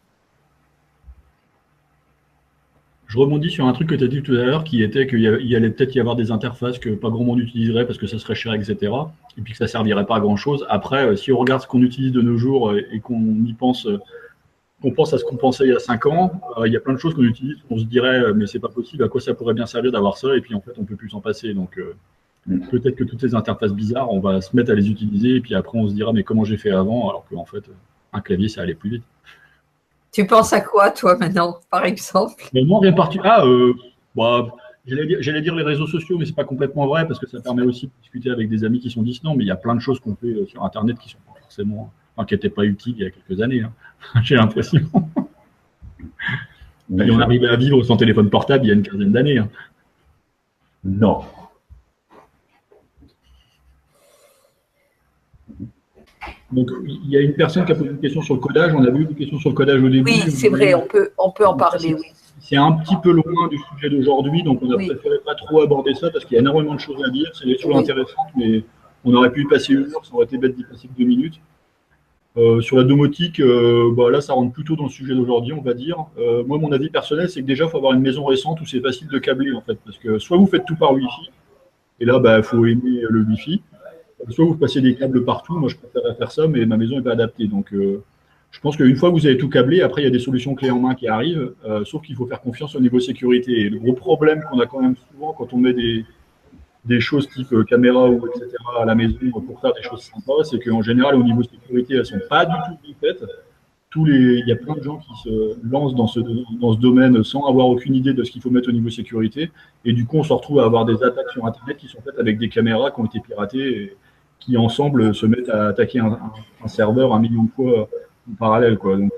Je rebondis sur un truc que tu as dit tout à l'heure, qui était qu'il y allait peut-être y avoir des interfaces que pas grand monde utiliserait parce que ça serait cher, etc. Et puis que ça servirait pas à grand-chose. Après, si on regarde ce qu'on utilise de nos jours et qu'on y pense, qu'on pense à ce qu'on pensait il y a 5 ans, il y a plein de choses qu'on utilise, on se dirait, mais c'est pas possible, à quoi ça pourrait bien servir d'avoir ça? Et puis en fait, on peut plus s'en passer. Donc peut-être que toutes ces interfaces bizarres, on va se mettre à les utiliser et puis après, on se dira, mais comment j'ai fait avant? Alors qu'en fait, un clavier, ça allait plus vite. Tu penses à quoi, toi, maintenant, par exemple? Mais moi, j'allais dire les réseaux sociaux, mais c'est pas complètement vrai parce que ça permet aussi de discuter avec des amis qui sont distants. Mais il y a plein de choses qu'on fait sur Internet qui sont pas forcément, qui n'étaient pas utiles il y a quelques années. Hein. J'ai l'impression. Et on arrivait à vivre sans téléphone portable il y a une quinzaine d'années. Hein. Non. Donc, il y a une personne qui a posé une question sur le codage. On a vu une question sur le codage au début. Oui, c'est vrai, on peut en parler, oui. C'est un petit peu loin du sujet d'aujourd'hui, donc on a préféré pas trop aborder ça parce qu'il y a énormément de choses à dire. C'est des choses intéressantes, mais on aurait pu y passer 1 heure, ça aurait été bête d'y passer que 2 minutes. Sur la domotique, là, ça rentre plutôt dans le sujet d'aujourd'hui, on va dire. Moi, mon avis personnel, c'est que déjà, il faut avoir une maison récente où c'est facile de câbler, en fait, parce que soit vous faites tout par Wi-Fi, et là, il faut aimer le Wi-Fi. Soit vous passez des câbles partout, moi je préférerais faire ça, mais ma maison n'est pas adaptée. Donc je pense qu'une fois que vous avez tout câblé, après il y a des solutions clés en main qui arrivent, sauf qu'il faut faire confiance au niveau sécurité. Et le gros problème qu'on a quand même souvent quand on met des choses type caméra ou etc. à la maison pour faire des choses sympas, c'est qu'en général au niveau sécurité, elles ne sont pas du tout bien faites. Il y a plein de gens qui se lancent dans ce domaine sans avoir aucune idée de ce qu'il faut mettre au niveau sécurité. Et du coup, on se retrouve à avoir des attaques sur Internet qui sont faites avec des caméras qui ont été piratées et qui, ensemble, se mettent à attaquer un serveur 1 million de fois en parallèle, quoi. Donc,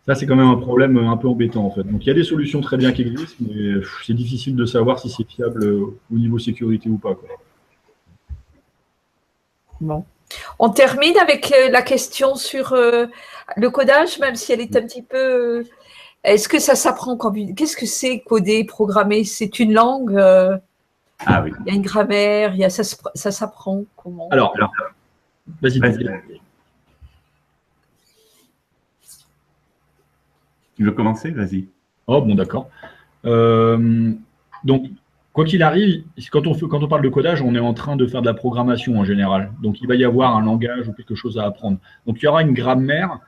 ça, c'est quand même un problème un peu embêtant, en fait. Donc, il y a des solutions très bien qui existent, mais c'est difficile de savoir si c'est fiable au niveau sécurité ou pas, quoi. Bon. On termine avec la question sur le codage, même si elle est un petit peu… Est-ce que ça s'apprend? Qu'est-ce que c'est coder, programmer? C'est une langue Ah oui. Il y a une grammaire, ça s'apprend comment? Alors, vas-y. Tu veux commencer? Vas-y. Oh, bon, d'accord. Donc, quoi qu'il arrive, quand on parle de codage, on est en train de faire de la programmation en général. Donc, il va y avoir un langage ou quelque chose à apprendre. Donc, il y aura une grammaire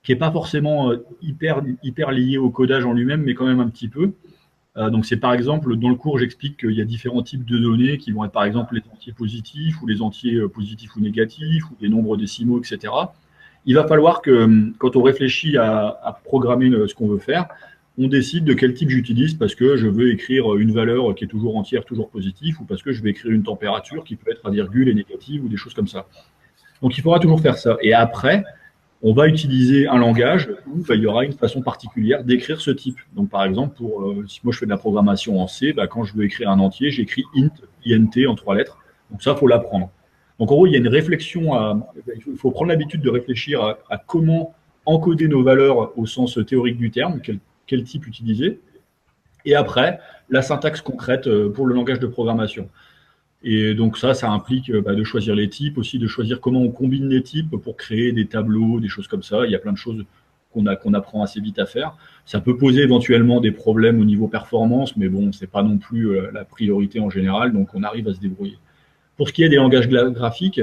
qui n'est pas forcément hyper liée au codage en lui-même, mais quand même un petit peu. Donc, c'est par exemple, dans le cours, j'explique qu'il y a différents types de données qui vont être par exemple les entiers positifs ou les entiers positifs ou négatifs ou des nombres décimaux, etc. Il va falloir que, quand on réfléchit à programmer ce qu'on veut faire, on décide de quel type j'utilise parce que je veux écrire une valeur qui est toujours entière, toujours positive, ou parce que je vais écrire une température qui peut être à virgule et négative ou des choses comme ça. Donc il faudra toujours faire ça. Et après, on va utiliser un langage où il y aura une façon particulière d'écrire ce type. Donc par exemple, si moi je fais de la programmation en C, quand je veux écrire un entier, j'écris int, int en 3 lettres. Donc ça, il faut l'apprendre. Donc en gros, il y a une réflexion, il faut prendre l'habitude de réfléchir à comment encoder nos valeurs au sens théorique du terme, quel type utiliser, et après, la syntaxe concrète pour le langage de programmation. Et donc ça implique de choisir les types, aussi de choisir comment on combine les types pour créer des tableaux, des choses comme ça. Il y a plein de choses qu'on apprend assez vite à faire. Ça peut poser éventuellement des problèmes au niveau performance, mais bon, c'est pas non plus la priorité en général, donc on arrive à se débrouiller. Pour ce qui est des langages graphiques,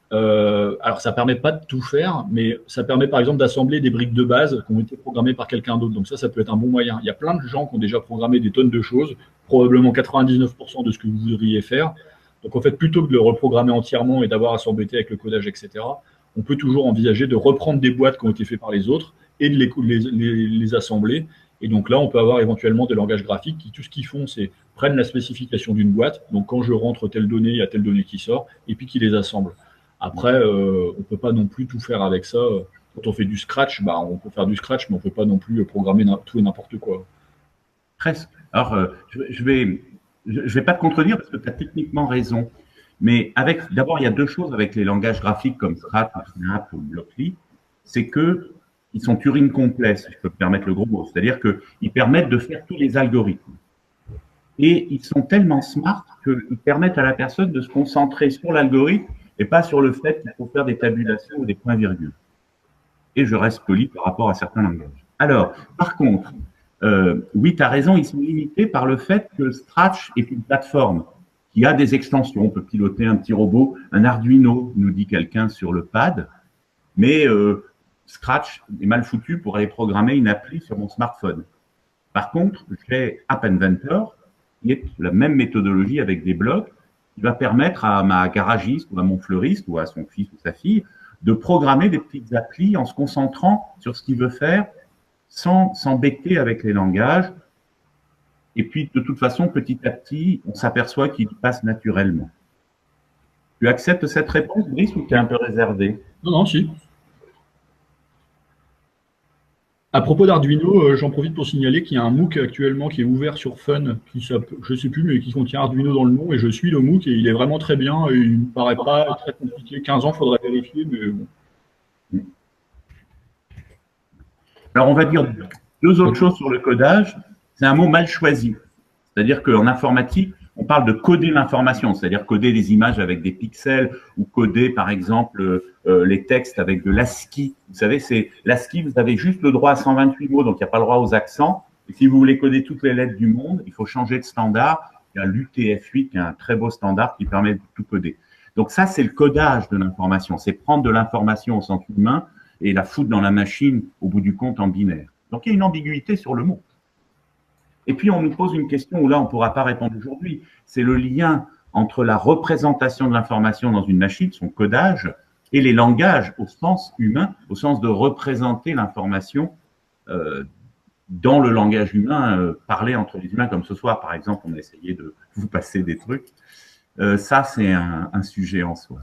alors ça permet pas de tout faire, mais ça permet par exemple d'assembler des briques de base qui ont été programmées par quelqu'un d'autre. Donc ça peut être un bon moyen. Il y a plein de gens qui ont déjà programmé des tonnes de choses, probablement 99% de ce que vous voudriez faire. Donc en fait, plutôt que de le reprogrammer entièrement et d'avoir à s'embêter avec le codage, etc., on peut toujours envisager de reprendre des boîtes qui ont été faites par les autres et de les assembler. Et donc là, on peut avoir éventuellement des langages graphiques qui, tout ce qu'ils font, c'est prennent la spécification d'une boîte. Donc quand je rentre telle donnée, il y a telle donnée qui sort, et puis qui les assemble. Après, on ne peut pas non plus tout faire avec ça. Quand on fait du scratch, on peut faire du scratch, mais on ne peut pas non plus programmer tout et n'importe quoi. Presque. Alors, je vais pas te contredire parce que tu as techniquement raison. Mais d'abord, il y a deux choses avec les langages graphiques comme Scratch, Snap ou Blockly. C'est que ils sont Turing complets, si je peux me permettre le gros mot. C'est-à-dire qu'ils permettent de faire tous les algorithmes. Et ils sont tellement smart qu'ils permettent à la personne de se concentrer sur l'algorithme et pas sur le fait qu'il faut faire des tabulations ou des points-virgules. Et je reste poli par rapport à certains langages. Alors, par contre, oui, tu as raison, ils sont limités par le fait que Scratch est une plateforme qui a des extensions. On peut piloter un petit robot, un Arduino, nous dit quelqu'un sur le pad, mais Scratch est mal foutu pour aller programmer une appli sur mon smartphone. Par contre, j'ai App Inventor, qui est la même méthodologie avec des blocs, qui va permettre à ma garagiste ou à mon fleuriste ou à son fils ou sa fille de programmer des petites applis en se concentrant sur ce qu'il veut faire sans s'embêter avec les langages. Et puis, de toute façon, petit à petit, on s'aperçoit qu'il passe naturellement. Tu acceptes cette réponse, Brice, ou tu es un peu réservé? Non, si. À propos d'Arduino, j'en profite pour signaler qu'il y a un MOOC actuellement qui est ouvert sur Fun, je ne sais plus, mais qui contient Arduino dans le nom, et je suis le MOOC, et il est vraiment très bien, et il ne me paraît pas très compliqué. 15 ans, il faudrait vérifier, mais bon. Alors, on va dire deux autres choses sur le codage. C'est un mot mal choisi. C'est-à-dire qu'en informatique, on parle de coder l'information, c'est-à-dire coder des images avec des pixels ou coder, par exemple, les textes avec de l'ASCII. Vous savez, c'est l'ASCII, vous avez juste le droit à 128 mots, donc il n'y a pas le droit aux accents. Et si vous voulez coder toutes les lettres du monde, il faut changer de standard. Il y a l'UTF-8, qui est un très beau standard qui permet de tout coder. Donc ça, c'est le codage de l'information. C'est prendre de l'information au sens humain et la foutre dans la machine, au bout du compte, en binaire. Donc il y a une ambiguïté sur le mot. Et puis, on nous pose une question où là, on ne pourra pas répondre aujourd'hui. C'est le lien entre la représentation de l'information dans une machine, son codage, et les langages au sens humain, au sens de représenter l'information dans le langage humain, parler entre les humains comme ce soir. Par exemple, on a essayé de vous passer des trucs. Ça, c'est un sujet en soi.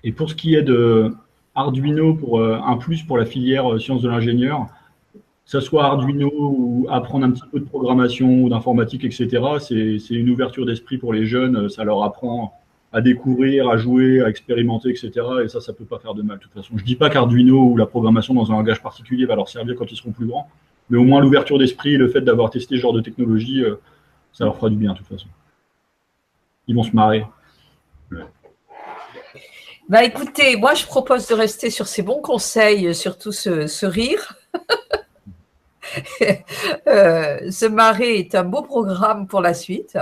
Et pour ce qui est de Arduino, pour un plus pour la filière sciences de l'ingénieur, que ce soit Arduino ou apprendre un petit peu de programmation ou d'informatique, etc., c'est une ouverture d'esprit pour les jeunes. Ça leur apprend à découvrir, à jouer, à expérimenter, etc. Et ça peut pas faire de mal de toute façon. Je dis pas qu'Arduino ou la programmation dans un langage particulier va leur servir quand ils seront plus grands, mais au moins l'ouverture d'esprit et le fait d'avoir testé ce genre de technologie, ça leur fera du bien de toute façon. Ils vont se marrer. Ouais. Bah écoutez, moi je propose de rester sur ces bons conseils, surtout ce rire. Se marrer est un beau programme pour la suite.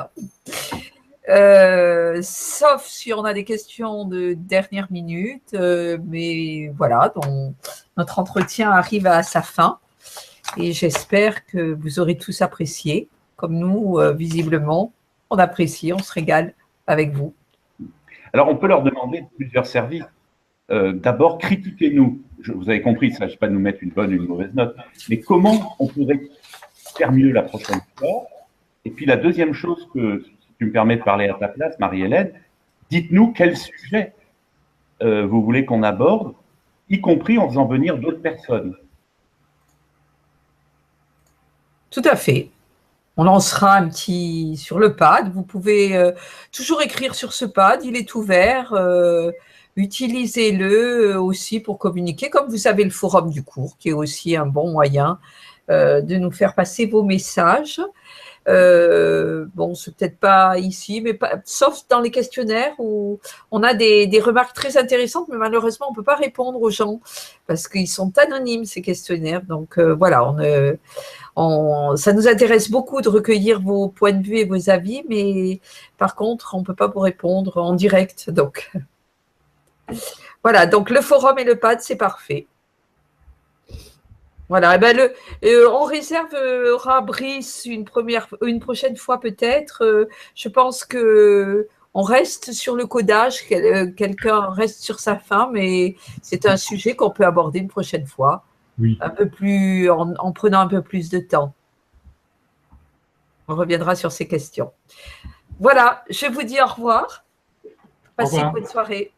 Sauf si on a des questions de dernière minute, mais voilà, donc, notre entretien arrive à sa fin et j'espère que vous aurez tous apprécié, comme nous, visiblement, on apprécie, on se régale avec vous. Alors, on peut leur demander plusieurs services. D'abord, critiquez-nous. Vous avez compris, il ne s'agit pas de nous mettre une bonne ou une mauvaise note, mais comment on pourrait faire mieux la prochaine fois. Et puis, la deuxième chose que, si tu me permets de parler à ta place, Marie-Hélène, dites-nous quel sujet vous voulez qu'on aborde, y compris en faisant venir d'autres personnes. Tout à fait. On lancera un petit sur le pad. Vous pouvez toujours écrire sur ce pad, il est ouvert. Utilisez-le aussi pour communiquer, comme vous avez le forum du cours, qui est aussi un bon moyen de nous faire passer vos messages. Bon, c'est peut-être pas ici, mais sauf dans les questionnaires où on a des remarques très intéressantes, mais malheureusement, on ne peut pas répondre aux gens parce qu'ils sont anonymes, ces questionnaires. Donc voilà, ça nous intéresse beaucoup de recueillir vos points de vue et vos avis, mais par contre, on ne peut pas vous répondre en direct. Donc voilà, donc le forum et le pad, c'est parfait. Voilà, et ben on réservera Brice une prochaine fois peut-être. Je pense que on reste sur le codage, quelqu'un reste sur sa fin, mais c'est un sujet qu'on peut aborder une prochaine fois, Oui. un peu plus en prenant un peu plus de temps. On reviendra sur ces questions. Voilà, je vous dis au revoir. Passez une bonne soirée.